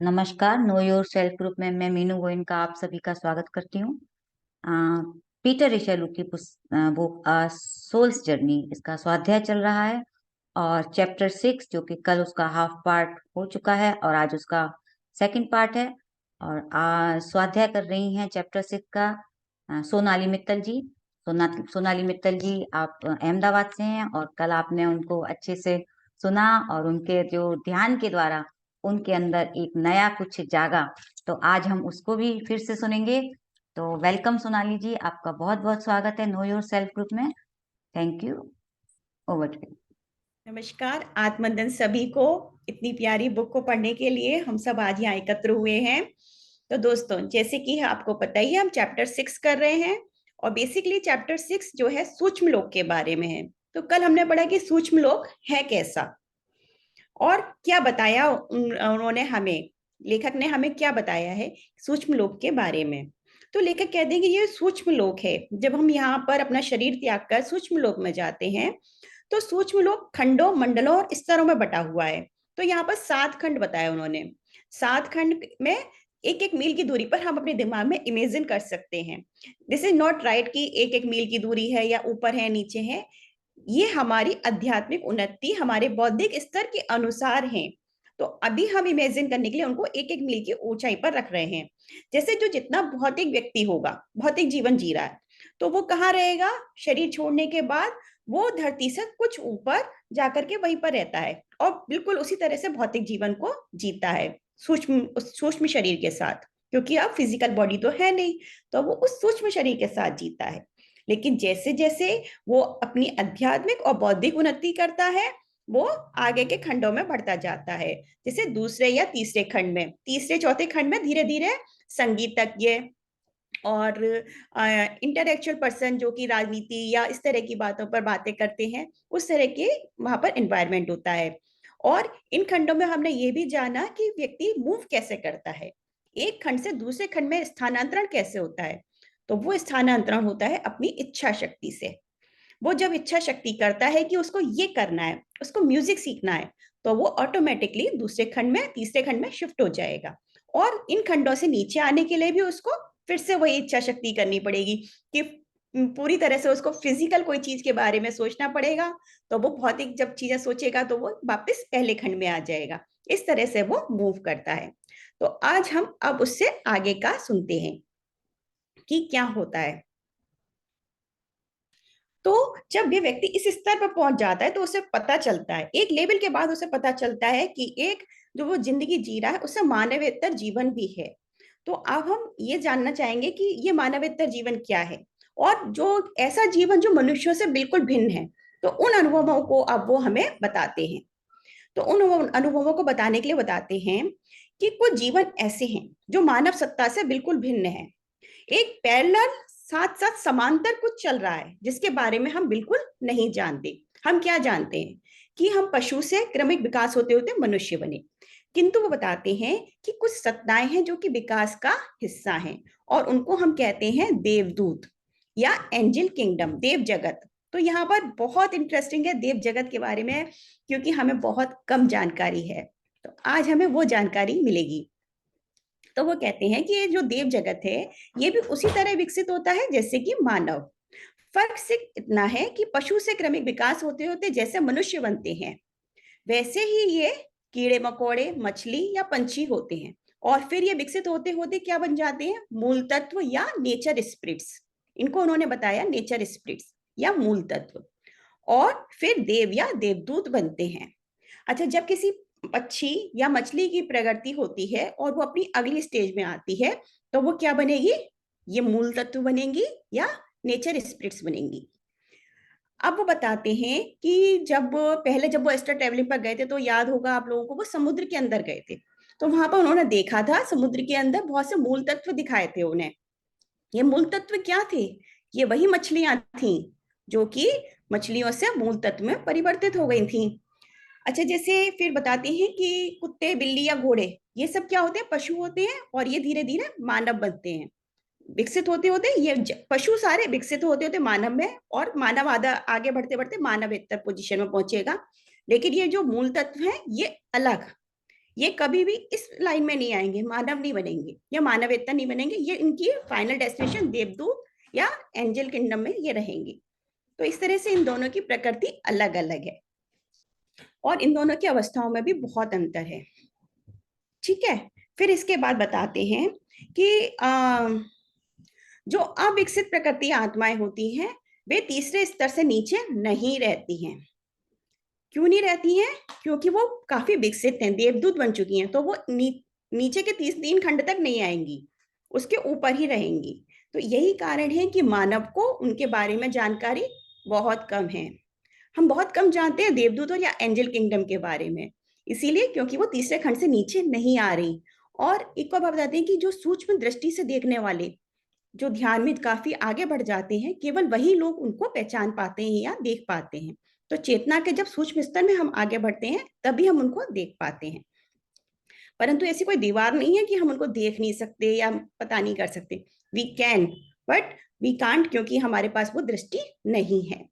नमस्कार। No your self group में मैं मीनू गोइन का आप सभी का स्वागत करती हूँ। पीटर रिचेलू की बुक सोल्स जर्नी, इसका स्वाध्याय चल रहा है और चैप्टर 6 जो कि कल उसका हाफ पार्ट हो चुका है और आज उसका सेकंड पार्ट है। और स्वाध्याय कर रही हैं चैप्टर 6 का सोनाली मित्तल जी। सोनाली मित्तल जी, आप अहमदाबाद से हैं और कल आपने उनको अच्छे से सुना और उनके जो ध्यान के द्वारा उनके अंदर एक नया कुछ जागा। तो आज हम उसको भी फिर से सुनेंगे। तो वेलकम सोनाली जी, आपका बहुत बहुत स्वागत है नो योर सेल्फ ग्रुप में। Thank you. Over to you. नमस्कार आत्मदन सभी को। इतनी प्यारी बुक को पढ़ने के लिए हम सब आज यहाँ एकत्र हुए हैं। तो दोस्तों, जैसे कि आपको पता ही है, हम चैप्टर 6 कर रहे हैं और बेसिकली चैप्टर 6 जो है सूक्ष्म लोक के बारे में है। तो कल हमने पढ़ा कि सूक्ष्म लोक है कैसा और क्या बताया उन्होंने हमें, लेखक ने हमें क्या बताया है सूक्ष्म लोक के बारे में। तो लेखक कहते हैं कि ये सूक्ष्म लोक है। जब हम यहाँ पर अपना शरीर त्याग कर सूक्ष्म लोक में जाते हैं तो सूक्ष्म लोक खंडों, मंडलों और स्तरों में बटा हुआ है। तो यहाँ पर 7 खंड बताया उन्होंने। 7 खंड में एक एक मील की दूरी पर हम अपने दिमाग में इमेजिन कर सकते हैं। दिस इज नॉट राइट कि एक एक मील की दूरी है या ऊपर है नीचे है। ये हमारी आध्यात्मिक उन्नति, हमारे बौद्धिक स्तर के अनुसार है। तो अभी हम इमेजिन करने के लिए उनको एक एक मील की ऊंचाई पर रख रहे हैं। जैसे जो जितना भौतिक व्यक्ति होगा, भौतिक जीवन जी रहा है, तो वो कहाँ रहेगा शरीर छोड़ने के बाद? वो धरती से कुछ ऊपर जाकर के वहीं पर रहता है और बिल्कुल उसी तरह से भौतिक जीवन को जीता है, सूक्ष्म शरीर के साथ। क्योंकि अब फिजिकल बॉडी तो है नहीं, तो वो उस सूक्ष्म शरीर के साथ जीता है। लेकिन जैसे जैसे वो अपनी आध्यात्मिक और बौद्धिक उन्नति करता है, वो आगे के खंडों में बढ़ता जाता है। जैसे दूसरे या तीसरे खंड में, तीसरे चौथे खंड में धीरे धीरे संगीतज्ञ और इंटेलेक्चुअल पर्सन जो कि राजनीति या इस तरह की बातों पर बातें करते हैं, उस तरह के वहां पर एनवायरनमेंट होता है। और इन खंडों में हमने ये भी जाना कि व्यक्ति मूव कैसे करता है, एक खंड से दूसरे खंड में स्थानांतरण कैसे होता है। तो वो स्थानांतरण होता है अपनी इच्छा शक्ति से। वो जब इच्छा शक्ति करता है कि उसको ये करना है, उसको म्यूजिक सीखना है, तो वो ऑटोमेटिकली दूसरे खंड में, तीसरे खंड में शिफ्ट हो जाएगा। और इन खंडों से नीचे आने के लिए भी उसको फिर से वही इच्छा शक्ति करनी पड़ेगी कि पूरी तरह से उसको फिजिकल कोई चीज के बारे में सोचना पड़ेगा। तो वो भौतिक जब चीजें सोचेगा तो वो वापस पहले खंड में आ जाएगा। इस तरह से वो मूव करता है। तो आज हम अब उससे आगे का सुनते हैं कि क्या होता है। तो जब ये व्यक्ति इस स्तर पर पहुंच जाता है तो उसे पता चलता है, एक लेवल के बाद उसे पता चलता है कि एक जो वो जिंदगी जी रहा है उससे मानवेतर जीवन भी है। तो अब हम ये जानना चाहेंगे कि ये मानवेतर जीवन क्या है और जो ऐसा जीवन जो मनुष्यों से बिल्कुल भिन्न है। तो उन अनुभवों को अब वो हमें बताते हैं। तो उन अनुभवों को बताने के लिए बताते हैं कि कुछ जीवन ऐसे हैं जो मानव सत्ता से बिल्कुल भिन्न है। एक पैरेलल, साथ साथ समांतर कुछ चल रहा है जिसके बारे में हम बिल्कुल नहीं जानते। हम क्या जानते हैं कि हम पशु से क्रमिक विकास होते होते मनुष्य बने। किंतु वो बताते हैं कि कुछ सत्ताएं हैं जो कि विकास का हिस्सा हैं और उनको हम कहते हैं देवदूत या एंजल किंगडम, देव जगत। तो यहाँ पर बहुत इंटरेस्टिंग है देव जगत के बारे में, क्योंकि हमें बहुत कम जानकारी है। तो आज हमें वो जानकारी मिलेगी। तो वो कहते हैं कि ये जो देव जगत है ये भी उसी तरह विकसित होता है जैसे कि मानव। फर्क सिर्फ इतना है कि पशु से क्रमिक विकास होते होते जैसे मनुष्य बनते हैं, वैसे ही ये कीड़े मकोड़े, मछली या पंछी होते हैं। और फिर ये विकसित होते होते क्या बन जाते हैं? मूल तत्व या नेचर स्पिरिट्स। इनको उन्होंने बताया नेचर स्पिरिट्स या मूल तत्व। और फिर देव या देवदूत बनते हैं। अच्छा, जब किसी पक्षी या मछली की प्रगति होती है और वो अपनी अगली स्टेज में आती है, तो वो क्या बनेगी? ये मूल तत्व बनेंगी या नेचर स्पिरिट्स बनेंगी। अब वो बताते हैं कि जब वो एस्ट्रा ट्रेवलिंग पर गए थे, तो याद होगा आप लोगों को, वो समुद्र के अंदर गए थे। तो वहां पर उन्होंने देखा था समुद्र के अंदर बहुत से मूल तत्व दिखाए थे उन्हें। ये मूल तत्व क्या थे? ये वही मछलियां थी जो कि मछलियों से मूल तत्व में परिवर्तित हो गई थी। अच्छा, जैसे फिर बताते हैं कि कुत्ते, बिल्ली या घोड़े, ये सब क्या होते हैं? पशु होते हैं और ये धीरे धीरे मानव बनते हैं। विकसित होते होते पशु सारे विकसित होते होते मानव में, और मानव आधा आगे बढ़ते बढ़ते मानवेतर पोजीशन में पहुंचेगा। लेकिन ये जो मूल तत्व है ये अलग, ये कभी भी इस लाइन में नहीं आएंगे, मानव नहीं बनेंगे या मानवेतर नहीं बनेंगे। ये इनकी फाइनल डेस्टिनेशन देवदूत या एंजल किंगडम में ये रहेंगे। तो इस तरह से इन दोनों की प्रकृति अलग अलग है और इन दोनों की अवस्थाओं में भी बहुत अंतर है। ठीक है, फिर इसके बाद बताते हैं कि जो अविकसित प्रकृति आत्माएं होती हैं वे तीसरे स्तर से नीचे नहीं रहती हैं। क्यों नहीं रहती हैं? क्योंकि वो काफी विकसित हैं, देवदूत बन चुकी हैं, तो वो नीचे के 3 खंड तक नहीं आएंगी, उसके ऊपर ही रहेंगी। तो यही कारण है कि मानव को उनके बारे में जानकारी बहुत कम है। हम बहुत कम जानते हैं देवदूतों या एंजल किंगडम के बारे में, इसीलिए क्योंकि वो तीसरे खंड से नीचे नहीं आ रही। और एक और बात बताते हैं कि जो सूक्ष्म दृष्टि से देखने वाले, जो ध्यान में काफी आगे बढ़ जाते हैं, केवल वही लोग उनको पहचान पाते हैं या देख पाते हैं। तो चेतना के जब सूक्ष्म स्तर में हम आगे बढ़ते हैं तभी हम उनको देख पाते हैं, परंतु ऐसी कोई दीवार नहीं है कि हम उनको देख नहीं सकते या पता नहीं कर सकते। We can, but we can't, क्योंकि हमारे पास वो दृष्टि नहीं है।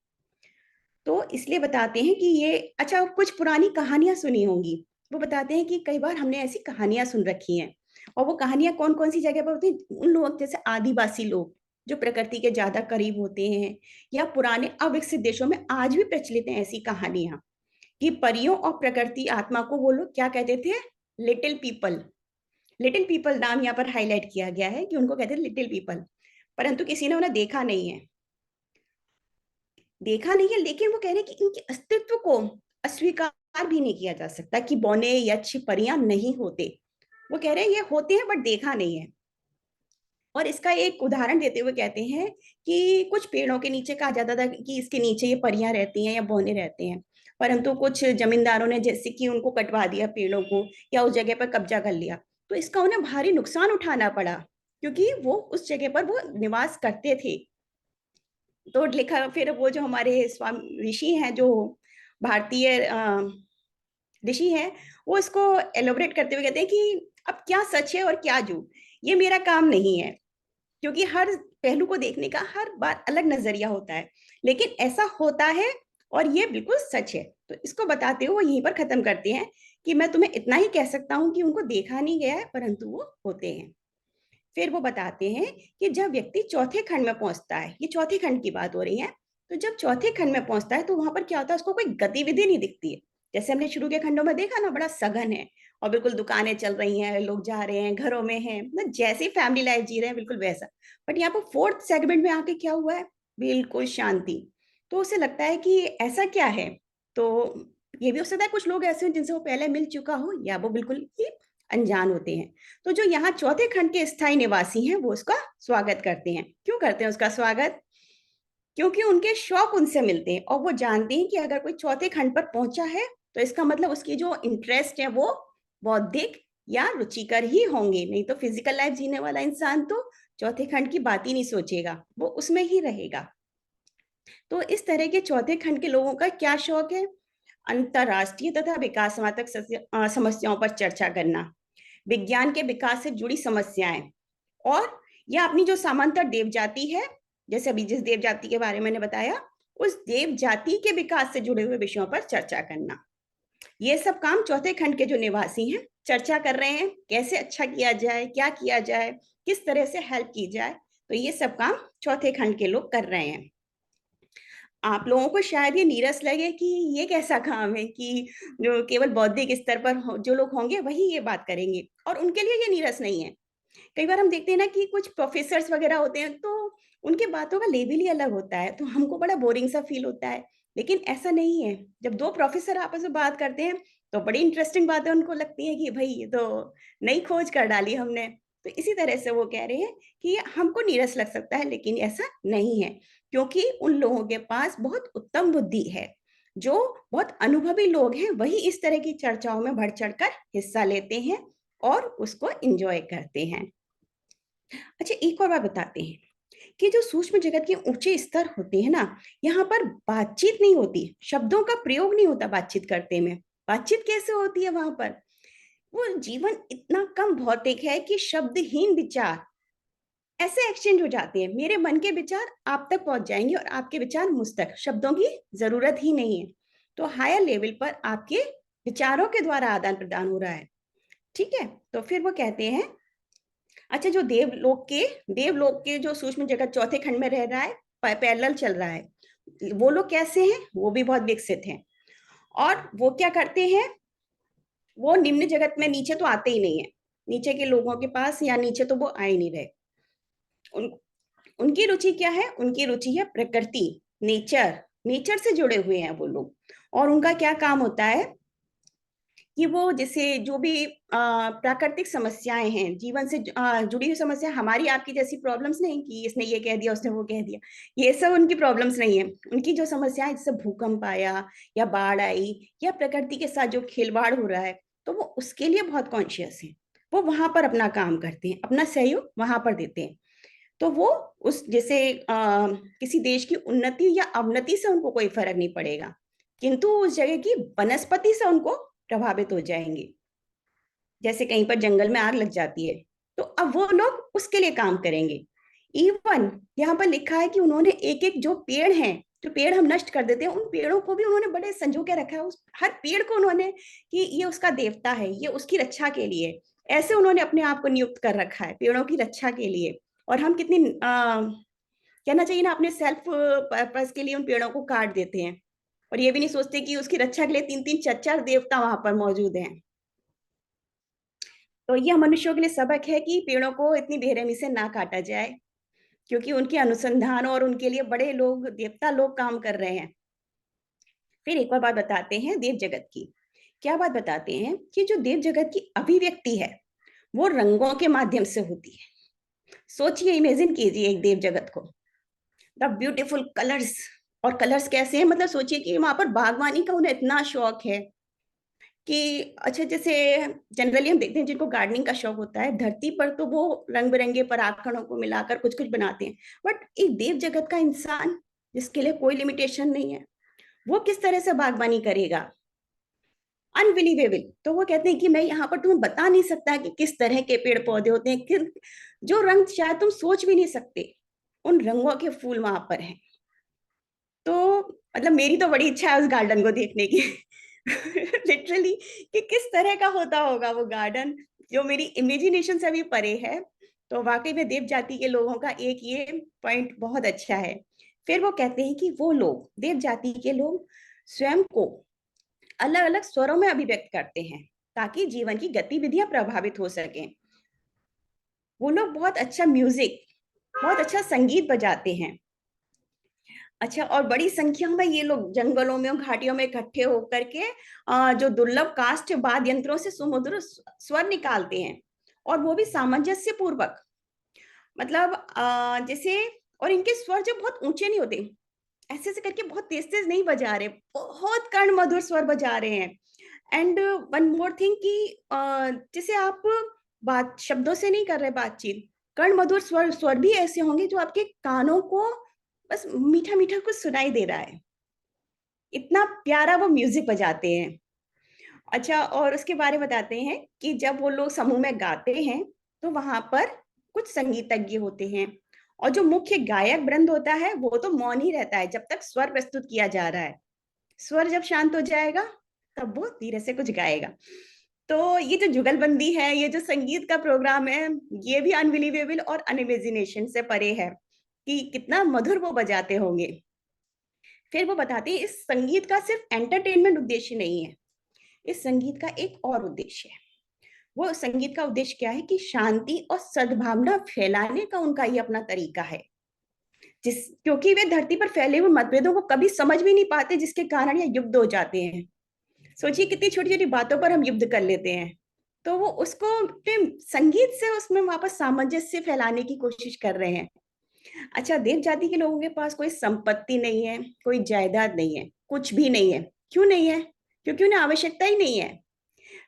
तो इसलिए बताते हैं कि ये, अच्छा, कुछ पुरानी कहानियां सुनी होंगी, वो बताते हैं कि कई बार हमने ऐसी कहानियां सुन रखी हैं, और वो कहानियां कौन कौन सी जगह पर होती हैं? उन लोग जैसे आदिवासी लोग जो प्रकृति के ज्यादा करीब होते हैं, या पुराने अविकसित देशों में आज भी प्रचलित हैं ऐसी कहानियां कि परियों और प्रकृति आत्मा को वो लोग क्या कहते थे? Little people. लिटिल पीपल नाम यहाँ पर हाईलाइट किया गया है कि उनको कहते हैं लिटिल पीपल, परंतु किसी ने उन्हें देखा नहीं है। देखा नहीं है, लेकिन वो कह रहे हैं कि इनके अस्तित्व को अस्वीकार भी नहीं किया जा सकता कि बौने यक्ष परियां नहीं होते। वो कह रहे हैं ये होते हैं बट देखा नहीं है। और इसका एक उदाहरण देते हुए कहते हैं कि कुछ पेड़ों के नीचे कहा जाता था कि इसके नीचे ये परियां रहती हैं या बौने रहते हैं, परंतु कुछ जमींदारों ने जैसे कि उनको कटवा दिया पेड़ों को, या उस जगह पर कब्जा कर लिया, तो इसका उन्हें भारी नुकसान उठाना पड़ा, क्योंकि वो उस जगह पर वो निवास करते थे। तो लिखा, फिर वो जो हमारे स्वामी ऋषि हैं, जो भारतीय ऋषि हैं, वो इसको एलोबरेट करते हुए कहते हैं कि अब क्या सच है और क्या झूठ, ये मेरा काम नहीं है, क्योंकि हर पहलू को देखने का हर बार अलग नजरिया होता है, लेकिन ऐसा होता है और ये बिल्कुल सच है। तो इसको बताते हुए यहीं पर खत्म करते हैं कि मैं तुम्हें इतना ही कह सकता हूं कि उनको देखा नहीं गया है, परंतु वो होते हैं। फिर वो बताते हैं कि जब व्यक्ति चौथे खंड में पहुंचता है, ये चौथे खंड की बात हो रही है, तो जब चौथे खंड में पहुंचता है तो वहां पर क्या होता है? उसको कोई गतिविधि नहीं दिखती है। जैसे हमने शुरू के खंडों में देखा ना, बड़ा सघन है और बिल्कुल दुकानें चल रही हैं, लोग जा रहे हैं, घरों में हैं, मतलब जैसी फैमिली लाइफ जी रहे हैं बिल्कुल वैसा। बट यहाँ पर फोर्थ सेगमेंट में आके क्या हुआ है? बिल्कुल शांति। तो उसे लगता है कि ऐसा क्या है? तो ये भी हो सकता है कुछ लोग ऐसे हैं जिनसे वो पहले मिल चुका हो, या वो बिल्कुल ही अनजान होते हैं। तो जो यहाँ चौथे खंड के स्थायी निवासी हैं वो उसका स्वागत करते हैं। क्यों करते हैं उसका स्वागत? क्योंकि उनके शौक उनसे मिलते हैं और वो जानते हैं कि अगर कोई चौथे खंड पर पहुंचा है तो इसका मतलब उसकी जो इंटरेस्ट है वो बौद्धिक या रुचिकर ही होंगे, नहीं तो फिजिकल लाइफ जीने वाला इंसान तो चौथे खंड की बात ही नहीं सोचेगा, वो उसमें ही रहेगा। तो इस तरह के चौथे खंड के लोगों का क्या शौक है? अंतरराष्ट्रीय तथा विकासात्मक समस्याओं पर चर्चा करना, विज्ञान के विकास से जुड़ी समस्याएं, और या अपनी जो समांतर देव जाति है, जैसे अभी जिस देव जाति के बारे में मैंने बताया, उस देव जाति के विकास से जुड़े हुए विषयों पर चर्चा करना। ये सब काम चौथे खंड के जो निवासी हैं चर्चा कर रहे हैं, कैसे अच्छा किया जाए, क्या किया जाए, किस तरह से हेल्प की जाए। तो ये सब काम चौथे खंड के लोग कर रहे हैं। आप लोगों को शायद ये नीरस लगे कि ये कैसा काम है कि जो केवल बौद्धिक स्तर पर जो लोग होंगे वही ये बात करेंगे, और उनके लिए ये नीरस नहीं है। कई बार हम देखते हैं ना कि कुछ प्रोफेसर्स वगैरह होते हैं तो उनकी बातों का लेवल ही अलग होता है, तो हमको बड़ा बोरिंग सा फील होता है। लेकिन ऐसा नहीं है, जब दो प्रोफेसर आपस में बात करते हैं तो बड़ी इंटरेस्टिंग बातें उनको लगती है कि भाई ये तो नई खोज कर डाली हमने। तो इसी तरह से वो कह रहे हैं कि ये हमको नीरस लग सकता है लेकिन ऐसा नहीं है, क्योंकि उन लोगों के पास बहुत उत्तम बुद्धि है। जो बहुत अनुभवी लोग हैं वही इस तरह की चर्चाओं में बढ़ चढ़कर हिस्सा लेते हैं और उसको एंजॉय करते हैं। अच्छा, एक और बात बताते हैं कि जो सूक्ष्म जगत के ऊंचे स्तर होते हैं ना, यहाँ पर बातचीत नहीं होती, शब्दों का प्रयोग नहीं होता बातचीत करते में। बातचीत कैसे होती है वहां पर? वो जीवन इतना कम भौतिक है कि शब्दहीन विचार ऐसे एक्सचेंज हो जाते हैं। मेरे मन के विचार आप तक पहुंच जाएंगे और आपके विचार मुझ तक, शब्दों की जरूरत ही नहीं है। तो हायर लेवल पर आपके विचारों के द्वारा आदान प्रदान हो रहा है। ठीक है। तो फिर वो कहते हैं, अच्छा जो देवलोक के जो सूक्ष्म जगत चौथे खंड में रह रहा है, पैरेलल चल रहा है, वो लोग कैसे हैं? वो भी बहुत विकसित हैं। और वो क्या करते हैं? वो निम्न जगत में नीचे तो आते ही नहीं है, नीचे के लोगों के पास या नीचे तो वो आ ही नहीं रहे। उन उनकी रुचि क्या है? उनकी रुचि है प्रकृति, नेचर, नेचर से जुड़े हुए हैं वो लोग। और उनका क्या काम होता है कि वो जैसे जो भी प्राकृतिक समस्याएं हैं, जीवन से जुड़ी हुई समस्या, हमारी आपकी जैसी प्रॉब्लम्स नहीं कि इसने ये कह दिया उसने वो कह दिया, ये सब उनकी प्रॉब्लम्स नहीं है। उनकी जो समस्याएं, जैसे भूकंप आया या बाढ़ आई या प्रकृति के साथ जो खिलवाड़ हो रहा है, तो वो उसके लिए बहुत कॉन्शियस है। वो वहां पर अपना काम करते हैं, अपना सहयोग वहां पर देते हैं। तो वो उस जैसे किसी देश की उन्नति या अवनति से उनको कोई फर्क नहीं पड़ेगा, किंतु उस जगह की वनस्पति से उनको प्रभावित हो जाएंगे। जैसे कहीं पर जंगल में आग लग जाती है, तो अब वो लोग उसके लिए काम करेंगे। इवन यहाँ पर लिखा है कि उन्होंने एक एक जो पेड़ हैं, जो पेड़ हम नष्ट कर देते हैं, उन पेड़ों को भी उन्होंने बड़े संजो के रखा है। उस हर पेड़ को उन्होंने कि ये उसका देवता है, ये उसकी रक्षा के लिए, ऐसे उन्होंने अपने आप को नियुक्त कर रखा है पेड़ों की रक्षा के लिए। और हम कितनी कहना चाहिए ना, अपने सेल्फ पर्पस के लिए उन पेड़ों को काट देते हैं, और ये भी नहीं सोचते कि उसकी रक्षा के लिए तीन तीन चार चार देवता वहां पर मौजूद हैं। तो यह मनुष्यों के लिए सबक है कि पेड़ों को इतनी बेरहमी से ना काटा जाए, क्योंकि उनके अनुसंधान और उनके लिए बड़े लोग, देवता लोग काम कर रहे हैं। फिर एक और बात बताते हैं देव जगत की। क्या बात बताते हैं कि जो देव जगत की अभिव्यक्ति है, वो रंगों के माध्यम से होती है। सोचिए, इमेजिन कीजिए एक देव जगत को, द ब्यूटीफुल कलर्स। और कलर्स कैसे हैं? मतलब सोचिए कि वहां पर बागवानी का उन्हें इतना शौक है कि अच्छा, जैसे जनरली हम देखते हैं जिनको गार्डनिंग का शौक होता है, धरती पर तो वो रंग बिरंगे परागकणों को मिलाकर कुछ कुछ बनाते हैं, बट एक देव जगत का इंसान जिसके लिए कोई लिमिटेशन नहीं है, वो किस तरह से बागवानी करेगा? अनबिलीवेबल। तो वो कहते हैं कि मैं यहाँ पर तुम्हें बता नहीं सकता कि किस तरह के पेड़ पौधे होते हैं, जो रंग शायद तुम सोच भी नहीं सकते, उन रंगों के फूल वहां पर हैं। तो मतलब मेरी तो बड़ी इच्छा है उस गार्डन को देखने की लिटरली, कि किस तरह का होता होगा वो गार्डन, जो मेरी इमेजिनेशन से भी परे है। तो वाकई में देव जाति के लोगों का एक ये पॉइंट बहुत अच्छा है। फिर वो कहते हैं कि वो लोग, देव जाति के लोग, स्वयं को अलग अलग स्वरों में अभिव्यक्त करते हैं ताकि जीवन की गतिविधियां प्रभावित हो सकें। वो लोग बहुत अच्छा म्यूजिक, बहुत अच्छा संगीत बजाते हैं। अच्छा, और बड़ी संख्या में ये लोग जंगलों में और घाटियों में इकट्ठे होकर के जो दुर्लभ काष्ठ वाद्य यंत्रों से सुमधुर स्वर निकालते हैं, और वो भी सामंजस्य पूर्वक। मतलब जैसे, और इनके स्वर जो बहुत ऊंचे नहीं होते, ऐसे ऐसे करके बहुत तेज तेज नहीं बजा रहे, बहुत कर्ण मधुर स्वर बजा रहे हैं। एंड वन मोर थिंग कि जैसे आप बात शब्दों से नहीं कर रहे बातचीत, कर्ण मधुर स्वर, स्वर भी ऐसे होंगे जो आपके कानों को बस मीठा मीठा कुछ सुनाई दे रहा है, इतना प्यारा वो म्यूजिक बजाते हैं। अच्छा, और उसके बारे में बताते हैं कि जब वो लोग समूह में गाते हैं, तो वहां पर कुछ संगीतज्ञ होते हैं, और जो मुख्य गायक वृंद होता है वो तो मौन ही रहता है जब तक स्वर प्रस्तुत किया जा रहा है। स्वर जब शांत हो जाएगा, तब वो धीरे से कुछ गाएगा। तो ये जो जुगलबंदी है, ये जो संगीत का प्रोग्राम है, ये भी अनबिलीवेबल और अनइमेजिनेशन से परे है कि कितना मधुर वो बजाते होंगे। फिर वो बताते हैं इस संगीत का सिर्फ एंटरटेनमेंट उद्देश्य नहीं है, इस संगीत का एक और उद्देश्य है। वो संगीत का उद्देश्य क्या है कि शांति और सद्भावना फैलाने का उनका ये अपना तरीका है, क्योंकि वे धरती पर फैले हुए मतभेदों को कभी समझ भी नहीं पाते, जिसके कारण ये युद्ध हो जाते हैं। सोचिए कितनी छोटी छोटी बातों पर हम युद्ध कर लेते हैं, तो वो उसको अपने संगीत से उसमें वापस सामंजस्य फैलाने की कोशिश कर रहे हैं। अच्छा, देव जाति के लोगों के पास कोई संपत्ति नहीं है, कोई जायदाद नहीं है, कुछ भी नहीं है। क्यों नहीं है? क्योंकि उन्हें आवश्यकता ही नहीं है।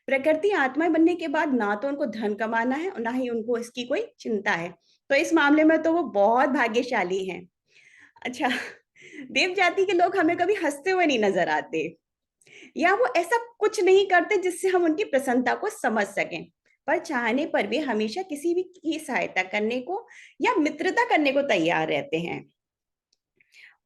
प्रकृति आत्माएं बनने के बाद ना तो उनको धन कमाना है और ना ही उनको इसकी कोई चिंता है। तो इस मामले में तो वो बहुत भाग्यशाली हैं। अच्छा, देव जाति के लोग हमें कभी हंसते हुए नहीं नजर आते, या वो ऐसा कुछ नहीं करते जिससे हम उनकी प्रसन्नता को समझ सकें, पर चाहने पर भी हमेशा किसी भी की सहायता करने को या मित्रता करने को तैयार रहते हैं।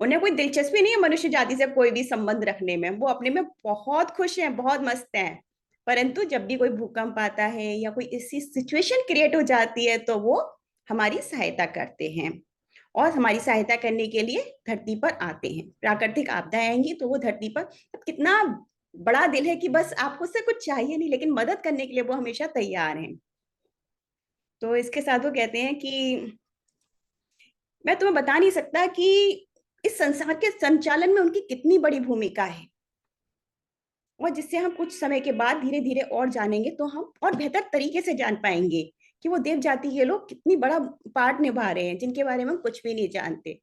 उन्हें कोई दिलचस्पी नहीं है मनुष्य जाति से कोई भी संबंध रखने में, वो अपने में बहुत खुश हैं, बहुत मस्त हैं। परंतु जब भी कोई भूकंप आता है या कोई ऐसी सिचुएशन क्रिएट हो जाती है तो वो हमारी सहायता करते हैं और हमारी सहायता करने के लिए धरती पर आते हैं। प्राकृतिक आपदाएं आएंगी तो वो धरती पर, कितना बड़ा दिल है कि बस आपको उससे कुछ चाहिए नहीं, लेकिन मदद करने के लिए वो हमेशा तैयार हैं। तो इसके साथ वो कहते हैं कि मैं तुम्हें बता नहीं सकता कि इस संसार के संचालन में उनकी कितनी बड़ी भूमिका है, और जिससे हम कुछ समय के बाद धीरे धीरे और जानेंगे तो हम और बेहतर तरीके से जान पाएंगे कि वो देव जाति के लोग कितनी बड़ा पार्ट निभा रहे हैं, जिनके बारे में हम कुछ भी नहीं जानते।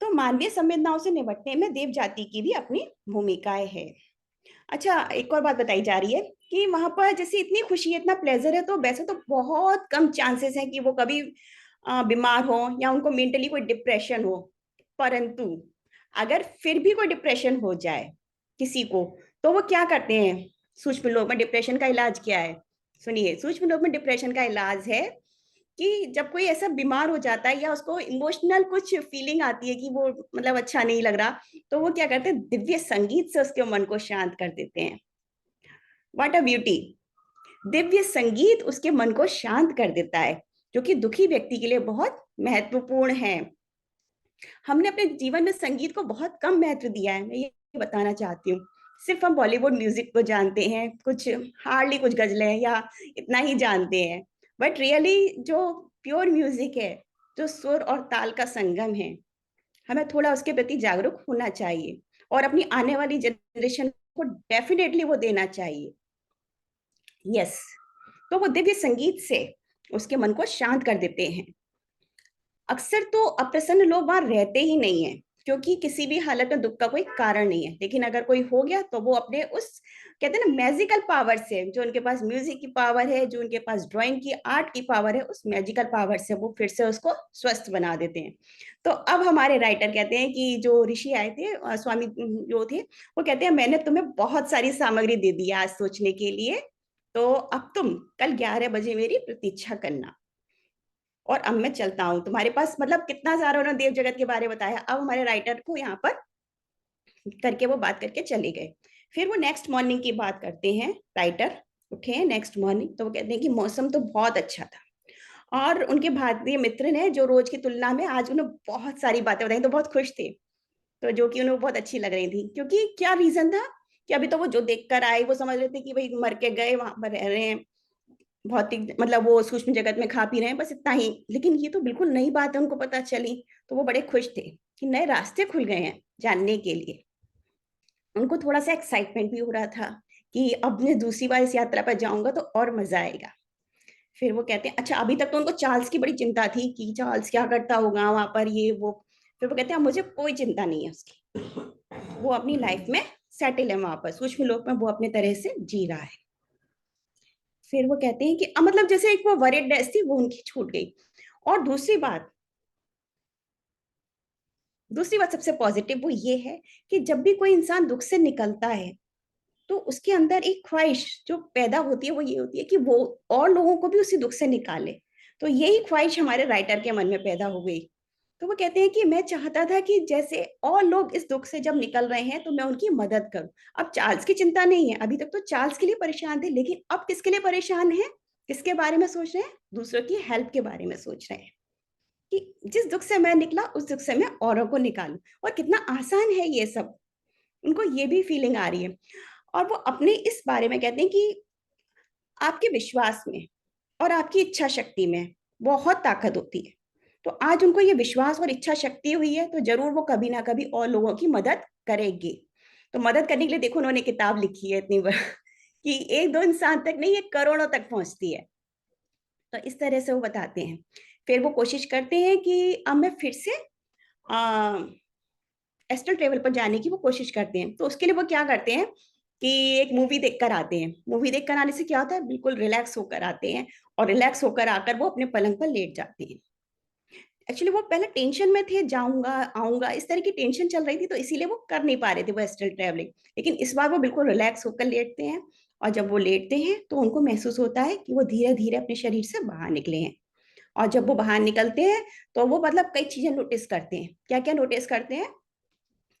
तो मानवीय संवेदनाओं से निपटने में देव जाति की भी अपनी भूमिकाएं है। अच्छा, एक और बात बताई जा रही है कि वहां पर जैसे इतनी खुशी है, इतना प्लेजर है, तो वैसे तो बहुत कम चांसेस है कि वो कभी बीमार हो या उनको मेंटली कोई डिप्रेशन हो। परंतु अगर फिर भी कोई डिप्रेशन हो जाए किसी को, तो वो क्या करते हैं? सूक्ष्म लोक में डिप्रेशन का इलाज क्या है? सुनिए, सूक्ष्म लोक में डिप्रेशन का इलाज है कि जब कोई ऐसा बीमार हो जाता है या उसको इमोशनल कुछ फीलिंग आती है कि वो मतलब अच्छा नहीं लग रहा, तो वो क्या करते हैं? दिव्य संगीत से उसके मन को शांत कर देते हैं। What a beauty! दिव्य संगीत उसके मन को शांत कर देता है, जो कि दुखी व्यक्ति के लिए बहुत महत्वपूर्ण है। हमने अपने जीवन में संगीत को बहुत कम महत्व दिया है, मैं ये बताना चाहती हूँ। सिर्फ हम बॉलीवुड म्यूजिक को जानते हैं, कुछ हार्डली कुछ गजलें या इतना ही जानते हैं। बट रियली जो प्योर म्यूजिक है, जो सुर और ताल का संगम है, हमें थोड़ा उसके प्रति जागरूक होना चाहिए और अपनी आने वाली जनरेशन को डेफिनेटली वो देना चाहिए। यस, तो वो दिव्य संगीत से उसके मन को शांत कर देते हैं। अक्सर तो अप्रसन्न लोग वहां रहते ही नहीं है, क्योंकि किसी भी हालत में दुख का कोई कारण नहीं है। लेकिन अगर कोई हो गया तो वो अपने उस, कहते हैं ना, मैजिकल पावर से, जो उनके पास म्यूजिक की पावर है, जो उनके पास ड्राइंग की आर्ट की पावर है, उस मैजिकल पावर से वो फिर से उसको स्वस्थ बना देते हैं। तो अब हमारे राइटर कहते हैं कि जो ऋषि आए थे, स्वामी जो थे, वो कहते हैं मैंने तुम्हें बहुत सारी सामग्री दे दी आज सोचने के लिए, तो अब तुम कल 11 बजे मेरी प्रतीक्षा करना, और अब मैं चलता हूँ। तुम्हारे पास मतलब कितना सारा उन्होंने देव जगत के बारे में बताया। अब हमारे राइटर को यहाँ पर करके वो बात करके चले गए। फिर वो नेक्स्ट मॉर्निंग की बात करते हैं। राइटर उठे हैं नेक्स्ट मॉर्निंग, तो वो कहते हैं कि मौसम तो बहुत अच्छा था और उनके भारतीय मित्र ने जो रोज की तुलना में आज उन्हें बहुत सारी बातें बताई, तो बहुत खुश थे, तो जो कि उन्हें बहुत अच्छी लग रही थी। क्योंकि क्या रीजन था कि अभी तो वो जो देख कर आए, वो समझ रहे थे कि भाई मर के गए, वहां पर रह रहे हैं, भौतिक मतलब वो सूक्ष्म जगत में खा पी रहे हैं, बस इतना ही। लेकिन ये तो बिल्कुल नई बात है, उनको पता चली, तो वो बड़े खुश थे कि नए रास्ते खुल गए हैं जानने के लिए। उनको थोड़ा सा एक्साइटमेंट भी हो रहा था कि अब मैं दूसरी बार इस यात्रा पर जाऊंगा तो और मजा आएगा। फिर वो कहते हैं, अच्छा, अभी तक तो उनको चार्ल्स की बड़ी चिंता थी कि चार्ल्स क्या करता होगा वहां पर, ये वो। फिर वो कहते हैं मुझे कोई चिंता नहीं है उसकी, वो अपनी लाइफ में सेटल है वहां पर सूक्ष्म लोक में, वो अपने तरह से जी रहा है। फिर वो कहते हैं कि मतलब जैसे एक वो वरीडनेस थी वो उनकी छूट गई। और दूसरी बात सबसे पॉजिटिव वो ये है कि जब भी कोई इंसान दुख से निकलता है तो उसके अंदर एक ख्वाहिश जो पैदा होती है वो ये होती है कि वो और लोगों को भी उसी दुख से निकाले। तो यही ख्वाहिश हमारे राइटर के मन में पैदा हो गई। तो वो कहते हैं कि मैं चाहता था कि जैसे और लोग इस दुख से जब निकल रहे हैं तो मैं उनकी मदद करूं। अब चार्ल्स की चिंता नहीं है, अभी तक तो चार्ल्स के लिए परेशान थे, लेकिन अब किसके लिए परेशान है? किसके बारे में सोच रहे हैं? दूसरों की हेल्प के बारे में सोच रहे हैं कि जिस दुख से मैं निकला उस दुख से मैं औरों को निकालूं। और कितना आसान है ये सब, उनको ये भी फीलिंग आ रही है। और वो अपने इस बारे में कहते हैं कि आपके विश्वास में और आपकी इच्छा शक्ति में बहुत ताकत होती है। तो आज उनको ये विश्वास और इच्छा शक्ति हुई है तो जरूर वो कभी ना कभी और लोगों की मदद करेगी। तो मदद करने के लिए देखो उन्होंने किताब लिखी है इतनी बड़ी कि एक दो इंसान तक नहीं, ये करोड़ों तक पहुंचती है। तो इस तरह से वो बताते हैं। फिर वो कोशिश करते हैं कि अब मैं फिर से एस्ट्रल ट्रेवल पर जाने की वो कोशिश करते हैं। तो उसके लिए वो क्या करते हैं कि एक मूवी देखकर आते हैं। मूवी देखकर आने से क्या होता है, बिल्कुल रिलैक्स होकर आते हैं, और रिलैक्स होकर आकर वो अपने पलंग पर लेट जाते हैं। एक्चुअली वो पहले टेंशन में थे, जाऊंगा आऊंगा इस तरह की टेंशन चल रही थी, तो इसीलिए वो कर नहीं पा रहे थे वो एस्ट्रल ट्रेवलिंग। लेकिन इस बार वो बिल्कुल रिलैक्स होकर लेटते हैं, और जब वो लेटते हैं तो उनको महसूस होता है कि वो धीरे धीरे अपने शरीर से बाहर निकले हैं। और जब वो बाहर निकलते हैं तो वो मतलब कई चीजें नोटिस करते हैं। क्या क्या नोटिस करते हैं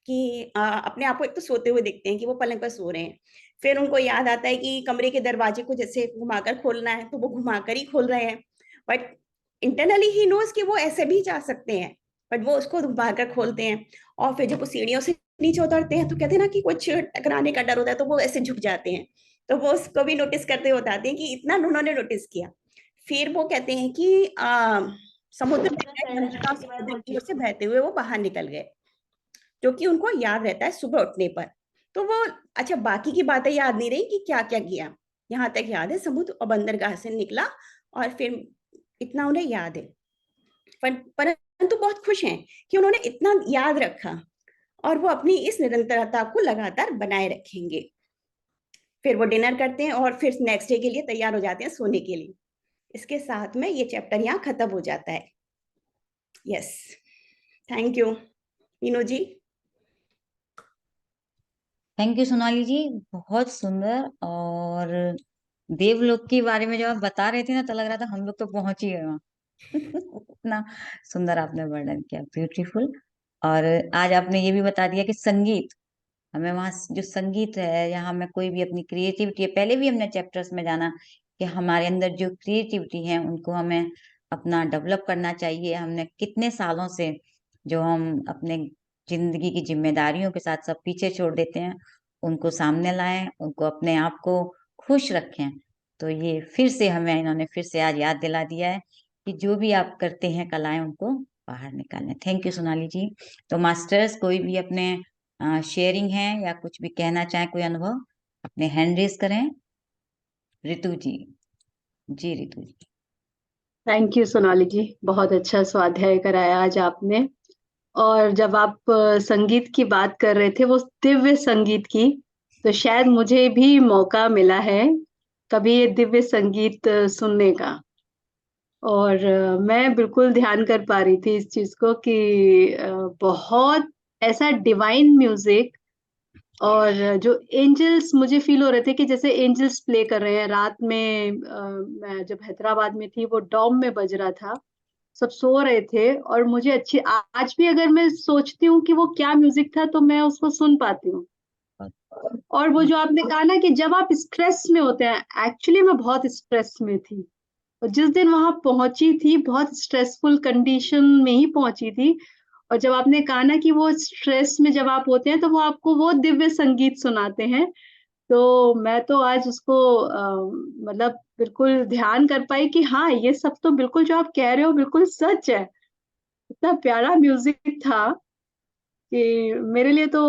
कि अपने आप को एक तो सोते हुए देखते हैं कि वो पलंग पर सो रहे हैं। फिर उनको याद आता है कि कमरे के दरवाजे को जैसे घुमाकर खोलना है, तो वो घुमाकर ही खोल रहे हैं। बट इंटरनली ही नोज कि वो ऐसे भी जा सकते हैं, बट वो उसको घुमाकर खोलते हैं। और फिर जब वो सीढ़ियों से नीचे उतरते हैं तो कहते हैं ना कि कुछ टकराने का डर होता है, तो वो ऐसे झुक जाते हैं। तो वो उसको भी नोटिस करते हुए बताते हैं कि इतना उन्होंने नोटिस किया। फिर वो कहते हैं कि समुद्र में गए, बंदरगाह समुद्र की ओर से बहते हुए वो बाहर निकल गए, जो कि उनको याद रहता है सुबह उठने पर। तो वो, अच्छा बाकी की बातें याद नहीं रही कि क्या क्या किया, यहाँ तक याद है समुद्र और बंदरगाह से निकला, और फिर इतना उन्हें याद है। परंतु बहुत खुश हैं कि उन्होंने इतना याद रखा, और वो अपनी इस निरंतरता को लगातार बनाए रखेंगे। फिर वो डिनर करते हैं और फिर नेक्स्ट डे के लिए तैयार हो जाते हैं सोने के लिए। इसके साथ में ये चैप्टर यहाँ खत्म हो जाता है। Yes, thank you Meenu ji. Thank you Sonali ji, बहुत सुंदर। और देवलोक के बारे में जब आप बता रहे थे ना, तो लग रहा था हम लोग तो पहुंच ही गए वहाँ। इतना सुंदर आपने वर्णन किया, ब्यूटीफुल। और आज आपने ये भी बता दिया कि संगीत, हमें वहाँ जो संगीत है, या हमें कोई भी अपनी क्रिएटिविटी है, पहले भी हमने चैप्टर्स में जाना कि हमारे अंदर जो क्रिएटिविटी है उनको हमें अपना डेवलप करना चाहिए। हमने कितने सालों से जो हम अपने जिंदगी की जिम्मेदारियों के साथ सब पीछे छोड़ देते हैं, उनको सामने लाएं, उनको अपने आप को खुश रखें। तो ये फिर से हमें इन्होंने फिर से आज याद दिला दिया है कि जो भी आप करते हैं कलाएं, उनको बाहर निकालें। थैंक यू सोनाली जी। तो मास्टर्स, कोई भी अपने शेयरिंग है या कुछ भी कहना चाहे, कोई अनुभव, अपने हैंड रेस करें। रितु जी, जी रितु जी। थैंक यू सोनाली जी, बहुत अच्छा स्वाध्याय कराया आज आपने। और जब आप संगीत की बात कर रहे थे, वो दिव्य संगीत की, तो शायद मुझे भी मौका मिला है कभी ये दिव्य संगीत सुनने का। और मैं बिल्कुल ध्यान कर पा रही थी इस चीज को कि बहुत ऐसा डिवाइन म्यूजिक, और जो एंजल्स मुझे फील हो रहे थे कि जैसे एंजल्स प्ले कर रहे हैं रात में। मैं जब हैदराबाद में थी, वो डॉम में बज रहा था, सब सो रहे थे, और मुझे अच्छी, आज भी अगर मैं सोचती हूँ कि वो क्या म्यूजिक था, तो मैं उसको सुन पाती हूँ। और वो जो आपने कहा ना कि जब आप स्ट्रेस में होते हैं, एक्चुअली मैं बहुत स्ट्रेस में थी, और जिस दिन वहां पहुंची थी बहुत स्ट्रेसफुल कंडीशन में ही पहुंची थी। और जब आपने कहा ना कि वो स्ट्रेस में जब आप होते हैं, तो वो आपको वो दिव्य संगीत सुनाते हैं, तो मैं तो आज उसको मतलब बिल्कुल ध्यान कर पाई कि हाँ, ये सब तो बिल्कुल जो आप कह रहे हो बिल्कुल सच है। इतना प्यारा म्यूजिक था कि मेरे लिए तो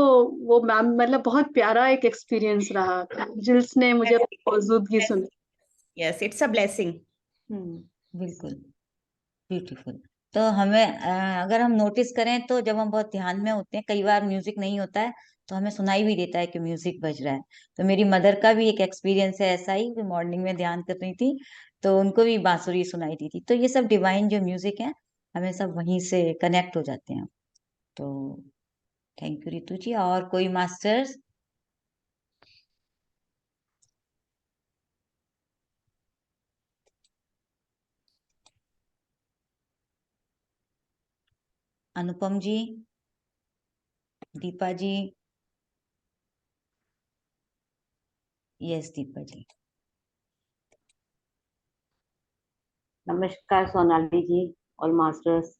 वो मैम मतलब बहुत प्यारा एक एक्सपीरियंस रहा, जिल्स ने मुझे मौजूदगी सुनी। Yes, it's a blessing. बिल्कुल, ब्यूटीफुल। तो हमें अगर हम नोटिस करें तो जब हम बहुत ध्यान में होते हैं, कई बार म्यूजिक नहीं होता है तो हमें सुनाई भी देता है कि म्यूजिक बज रहा है। तो मेरी मदर का भी एक एक्सपीरियंस है ऐसा ही, कि मॉर्निंग में ध्यान कर रही थी तो उनको भी बांसुरी सुनाई दी थी। तो ये सब डिवाइन जो म्यूजिक है, हमें सब वहीं से कनेक्ट हो जाते हैं। तो थैंक यू रितु जी। और कोई मास्टर्स? अनुपम जी, दीपा जी। यस दीपा जी। नमस्कार सोनाली जी और मास्टर्स,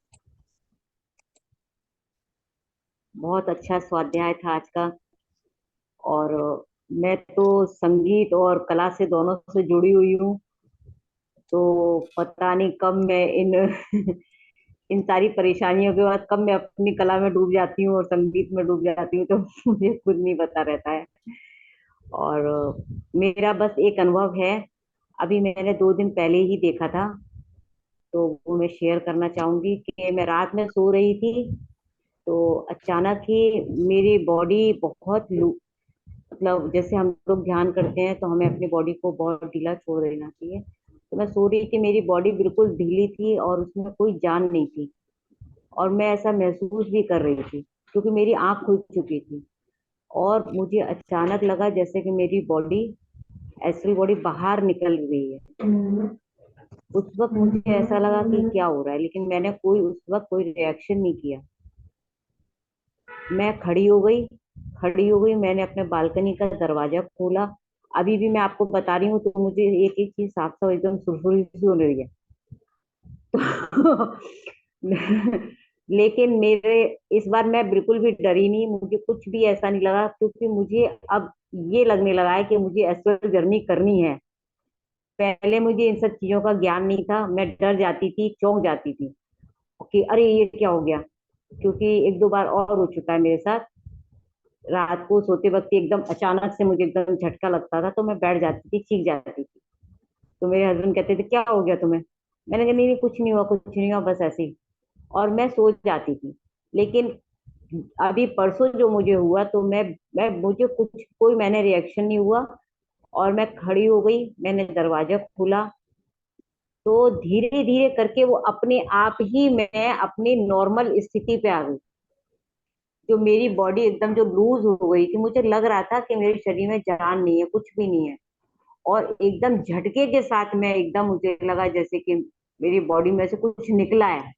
बहुत अच्छा स्वाध्याय था आज का। और मैं तो संगीत और कला से दोनों से जुड़ी हुई हूँ, तो पता नहीं कब मैं इन इन सारी परेशानियों के बाद कब मैं अपनी कला में डूब जाती हूँ और संगीत में डूब जाती हूँ, तो मुझे खुद नहीं पता रहता है। और मेरा बस एक अनुभव है, अभी मैंने 2 दिन पहले ही देखा था, तो वो मैं शेयर करना चाहूंगी कि मैं रात में सो रही थी, तो अचानक ही मेरी बॉडी बहुत मतलब जैसे हम लोग ध्यान करते हैं तो हमें अपनी बॉडी को बहुत ढीला छोड़ देना चाहिए। तो मैं सो रही थी, मेरी बॉडी बिल्कुल ढीली थी और उसमें कोई जान नहीं थी, और मैं ऐसा महसूस भी कर रही थी क्योंकि मेरी आंख खुल चुकी थी। और मुझे अचानक लगा जैसे कि मेरी बॉडी, एस्ट्रल बॉडी बाहर निकल गई है। उस वक्त मुझे ऐसा लगा कि क्या हो रहा है, लेकिन मैंने कोई उस वक्त कोई रिएक्शन नहीं किया। मैं खड़ी हो गई, मैंने अपने बालकनी का दरवाजा खोला, अभी भी मैं आपको बता रही हूँ तो मुझे एक एक चीज साफ साफ एकदम सुरसुरी सी हो रही है। लेकिन मेरे इस बार मैं बिल्कुल भी डरी नहीं, मुझे कुछ भी ऐसा नहीं लगा, क्योंकि मुझे अब ये लगने लगा है कि मुझे एस्ट्रल जर्नी करनी है। पहले मुझे इन सब चीजों का ज्ञान नहीं था, मैं डर जाती थी, चौंक जाती थी कि अरे ये क्या हो गया, क्योंकि एक दो बार और हो चुका है मेरे साथ। रात को सोते वक्त एकदम अचानक से मुझे एकदम झटका लगता था, तो मैं बैठ जाती थी, चीख जाती थी। तो मेरे हस्बैंड कहते थे क्या हो गया तुम्हें। मैंने कहा नहीं नहीं कुछ नहीं हुआ, कुछ नहीं हुआ, बस ऐसे ही। और मैं सो जाती थी। लेकिन अभी परसों जो मुझे हुआ, तो मैं मुझे कुछ कोई मैंने रिएक्शन नहीं हुआ, और मैं खड़ी हो गई, मैंने दरवाजा खोला, तो धीरे धीरे करके वो अपने आप ही मैं अपनी नॉर्मल स्थिति पे आ गई। जो मेरी बॉडी एकदम जो लूज हो गई थी, मुझे लग रहा था कि मेरे शरीर में जान नहीं है, कुछ भी नहीं है। और एकदम झटके के साथ मैं एकदम, मुझे लगा जैसे कि मेरी बॉडी में से कुछ निकला है,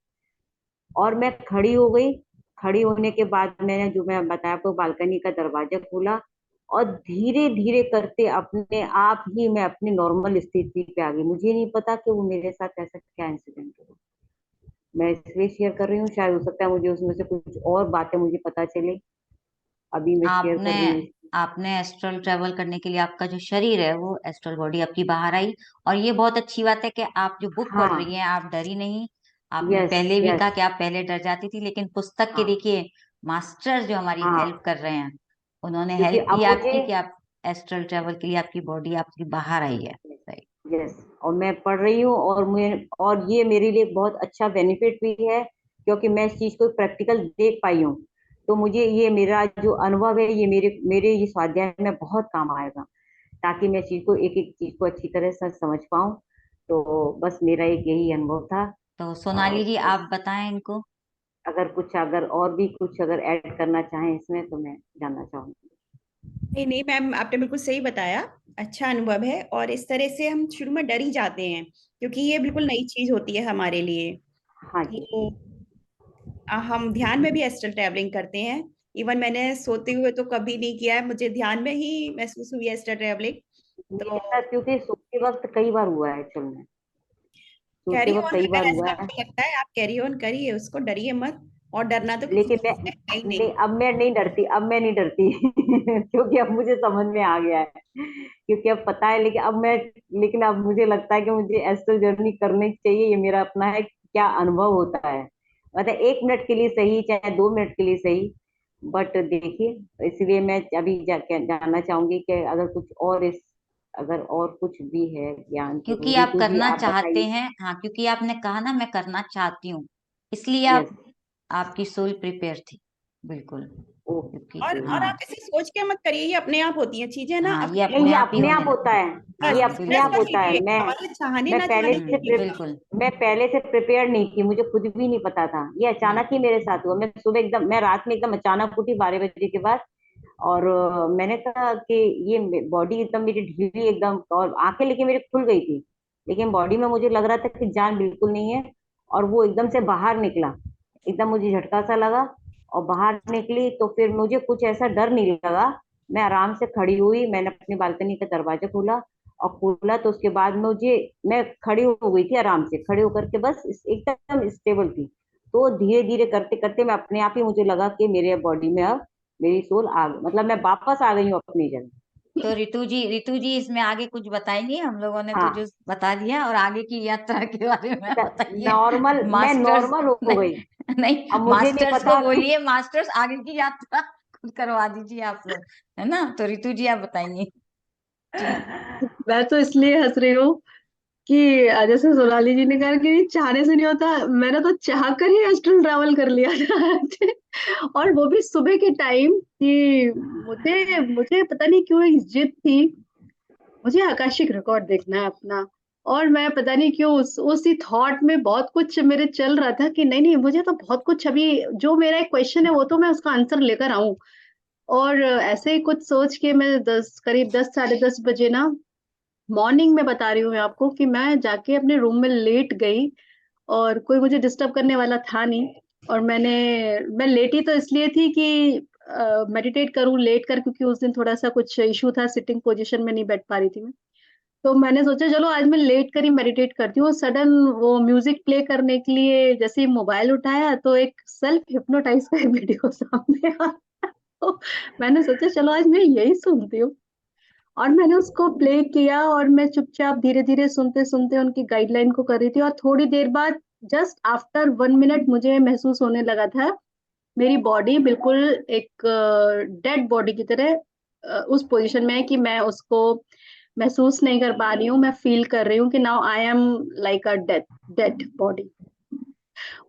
और मैं खड़ी हो गई। खड़ी होने के बाद मैंने, जो मैं बताया आपको, बालकनी का दरवाजा खोला, और धीरे धीरे करते अपने आप ही मैं अपनी नॉर्मल स्थिति पे आ गई। मुझे नहीं पता कि वो मेरे साथ ऐसा क्या इंसिडेंट हुआ। मैं इसलिए शेयर कर रही हूँ, शायद हो सकता है मुझे उसमें से कुछ और बातें मुझे पता चले, अभी मैं शेयर आपने कर रही हूँ। आपने एस्ट्रल ट्रेवल करने के लिए आपका जो शरीर है वो एस्ट्रल बॉडी आपकी बाहर आई। और ये बहुत अच्छी बात है कि आप जो बुक पढ़ रही हाँ। हैं आप डरी नहीं। आपने यस पहले भी यस। कहा कि आप पहले डर जाती थी, लेकिन पुस्तक के हाँ देखिए मास्टर जो हमारी हेल्प हाँ। कर रहे हैं, उन्होंने क्योंकि हेल्प अब की मुझे, आपकी कि आप एस्ट्रल ट्रेवल के लिए आपकी बॉडी आपकी बाहर आई है। सही। यस, और मैं पढ़ रही हूँ, और ये मेरे लिए बहुत अच्छा बेनिफिट भी है, क्योंकि मैं इस चीज को प्रैक्टिकल देख पाई हूँ। तो मुझे ये मेरा जो अनुभव है, ये मेरे मेरे ये स्वाध्याय में बहुत काम आएगा, ताकि मैं चीज को, एक एक चीज को अच्छी तरह से समझ पाऊँ। तो बस मेरा एक यही अनुभव था। तो सोनाली और जी बस, आप बताएं इनको। अगर और भी कुछ अगर ऐड करना चाहें इसमें, तो मैं जानना चाहूंगी। नहीं नहीं मैम, आपने बिल्कुल सही बताया। अच्छा अनुभव है, और इस तरह से हम शुरू में डर ही जाते हैं, क्योंकि ये बिल्कुल नई चीज होती है हमारे लिए। हाँ जी। तो हम ध्यान में भी एस्ट्रल ट्रैवलिंग करते हैं। इवन मैंने सोते हुए तो कभी नहीं किया है, मुझे ध्यान में ही महसूस हुई है एस्ट्रल ट्रैवलिंग। तो मेरे साथ क्योंकि सोते वक्त कई बार हुआ है, एक्चुअल में सोते कैरी वक्त ऑन कई है, बार ऐसा हुआ है। आपको लगता है आप कैरी ऑन करिए उसको, डरिए मत। और डरना तो किसी लेकिन मैं, चीज से है ही नहीं, नहीं। अब मैं नहीं डरती, अब मैं नहीं डरती। क्योंकि अब मुझे समझ में आ गया है, क्योंकि अब पता है। लेकिन अब मुझे लगता है कि मुझे एस्ट्रल जर्नी करनी चाहिए, ये मेरा अपना है, क्या अनुभव होता है। मतलब 1 मिनट के लिए सही, चाहे 2 मिनट के लिए सही, बट देखिए, इसलिए मैं अभी जानना चाहूंगी कि अगर और कुछ भी है ज्ञान, तो क्योंकि आप रितु जी करना आप चाहते बताइए। हैं, हाँ, क्योंकि आपने कहा ना मैं करना चाहती हूँ, इसलिए यस। आप आपकी सोल प्रिपेयर थी। बिल्कुल। ओके। क्योंकि और हाँ, आप इसे सोच के मत करिए, ये अपने आप होती है चीजें ना, हाँ, ये अपने नहीं, अपने ये आप ही अपने होने आप होता लगती। है, बस ये अपने एक्सप्रेस आप कर होता है। लीजिए, हमारे चाहने मैं ना पहले चाहने से की नहीं है। बिल्कुल। मैं पहले से प्रिपेयर नहीं थी, मुझे खुद भी नहीं पता था, ये अचानक ही मेरे साथ हुआ। मैं रात में एकदम अचानक उठी 12 बजे के बाद, और मैंने कहा कि ये बॉडी एकदम मेरी ढीली एकदम, और आंखें लेकिन मेरी खुल गई थी, लेकिन बॉडी में मुझे लग रहा था कि जान बिल्कुल नहीं है। और वो एकदम से बाहर निकला, एकदम मुझे झटका सा लगा, और बाहर निकली तो फिर मुझे कुछ ऐसा डर नहीं लगा। मैं आराम से खड़ी हुई, मैंने अपनी बालकनी का दरवाजा खोला, और खोला तो उसके बाद मैं खड़ी हो गई थी, आराम से खड़े होकर के बस एकदम स्टेबल थी। तो धीरे धीरे करते करते मैं अपने आप ही, मुझे लगा कि मेरे बॉडी में अब मेरी सोल मतलब मैं वापस आ गई हूँ अपनी जगह। तो रितु जी इसमें आगे कुछ बताएंगी? हम लोगों ने तो हाँ, जो बता दिया, और आगे की यात्रा के बारे में बताइए। नॉर्मल, मैं मास्टर्स नॉर्मल हो गई। नहीं, नहीं, अब मुझे नहीं मास्टर्स को पता कि बोलिए, मास्टर्स आगे की यात्रा खुद करवा दीजिए आप लोग, है ना? तो रितु जी आप बताएंगी जी। मैं तो इसलिए हंस रही हूँ कि जैसे सोनाली जी ने कहा कि चाहने से नहीं होता, मैंने तो चाह कर ही एस्ट्रल ट्रैवल कर लिया था। और वो भी सुबह के टाइम कि मुझे मुझे पता नहीं क्यों एक जिद थी, मुझे आकाशिक रिकॉर्ड देखना है अपना। और मैं पता नहीं क्यों उसी थॉट में बहुत कुछ मेरे चल रहा था कि नहीं नहीं, मुझे तो बहुत कुछ अभी, जो मेरा एक क्वेश्चन है वो तो मैं उसका आंसर लेकर आऊं। और ऐसे ही कुछ सोच के मैं करीब 10 साढ़े 10 बजे ना, मॉर्निंग में बता रही हूँ मैं आपको, कि मैं जाके अपने रूम में लेट गई, और कोई मुझे डिस्टर्ब करने वाला था नहीं। और मैं लेटी तो इसलिए थी कि मेडिटेट करूं लेट कर, क्योंकि उस दिन थोड़ा सा कुछ इशू था, सिटिंग पोजीशन में नहीं बैठ पा रही थी मैं। तो मैंने सोचा चलो आज मैं लेट कर ही मेडिटेट करती हूँ। सडन वो म्यूजिक प्ले करने के लिए जैसे ही मोबाइल उठाया तो एक सेल्फ हिप्नोटाइज का एक वीडियो सामने आया। तो मैंने सोचा चलो आज मैं यही सुनती हूँ, और मैंने उसको प्ले किया और मैं चुपचाप धीरे धीरे सुनते सुनते उनकी गाइडलाइन को कर रही थी। और थोड़ी देर बाद जस्ट आफ्टर 1 मिनट मुझे महसूस होने लगा था मेरी बॉडी बिल्कुल एक डेड बॉडी की तरह उस पोजीशन में है कि मैं उसको महसूस नहीं कर पा रही हूँ। मैं फील कर रही हूँ कि now I am like a dead body.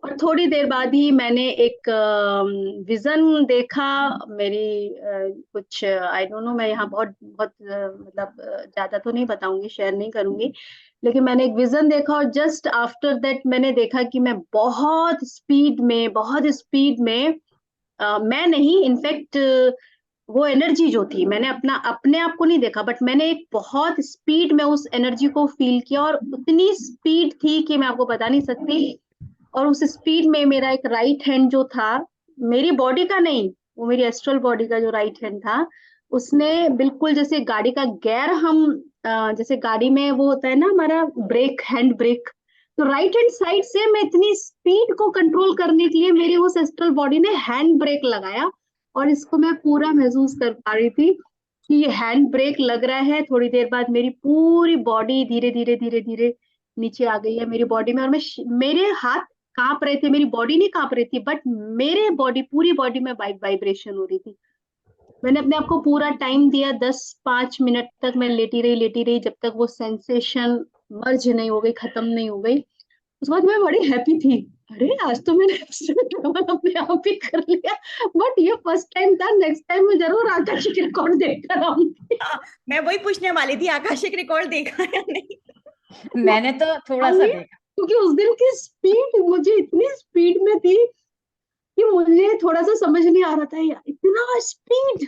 और थोड़ी देर बाद ही मैंने एक विजन देखा। मेरी कुछ आई डोंट नो, मैं यहाँ बहुत बहुत मतलब ज्यादा तो नहीं बताऊंगी, शेयर नहीं करूंगी, लेकिन मैंने एक विजन देखा। और जस्ट आफ्टर दैट मैंने देखा कि मैं बहुत स्पीड में मैं नहीं, इनफैक्ट वो एनर्जी जो थी, मैंने अपने आप को नहीं देखा, बट मैंने एक बहुत स्पीड में उस एनर्जी को फील किया। और उतनी स्पीड थी कि मैं आपको बता नहीं सकती। और उस स्पीड में मेरा एक राइट हैंड जो था, मेरी बॉडी का नहीं, वो मेरी एस्ट्रल बॉडी का जो राइट हैंड था, उसने बिल्कुल जैसे गाड़ी का गियर हम जैसे गाड़ी में वो होता है ना हमारा ब्रेक, हैंड ब्रेक, तो राइट हैंड साइड से मैं इतनी स्पीड को कंट्रोल करने के लिए मेरी उस एस्ट्रल बॉडी ने हैंड ब्रेक लगाया। और इसको मैं पूरा महसूस कर पा रही थी कि ये हैंड ब्रेक लग रहा है। थोड़ी देर बाद मेरी पूरी बॉडी धीरे धीरे धीरे धीरे नीचे आ गई है मेरी बॉडी में। और मेरे हाथ कांप रहे थे, मेरी बॉडी नहीं कांप रही थी, बट मेरे बॉडी पूरी बॉडी में वाइब्रेशन हो रही थी। मैंने अपने आप को पूरा टाइम दिया, 10-5 मिनट तक मैं लेटी रही जब तक वो सेंसेशन मर्ज नहीं हो गई, खत्म नहीं हो गई। उसके बाद मैं बड़ी हैप्पी थी, अरे आज तो मैंने ट्रैवल अपने आप ही कर लिया। बट ये फर्स्ट टाइम था, नेक्स्ट टाइम मैं जरूर आकाशिक रिकॉर्ड देखकर आऊंगी। मैं वही पूछने वाली थी, आकाशिक रिकॉर्ड देखा या नहीं? मैंने तो थोड़ा सा देखा। क्योंकि उस दिन की स्पीड मुझे इतनी स्पीड में थी कि मुझे थोड़ा सा समझ नहीं आ रहा था यार, इतना स्पीड।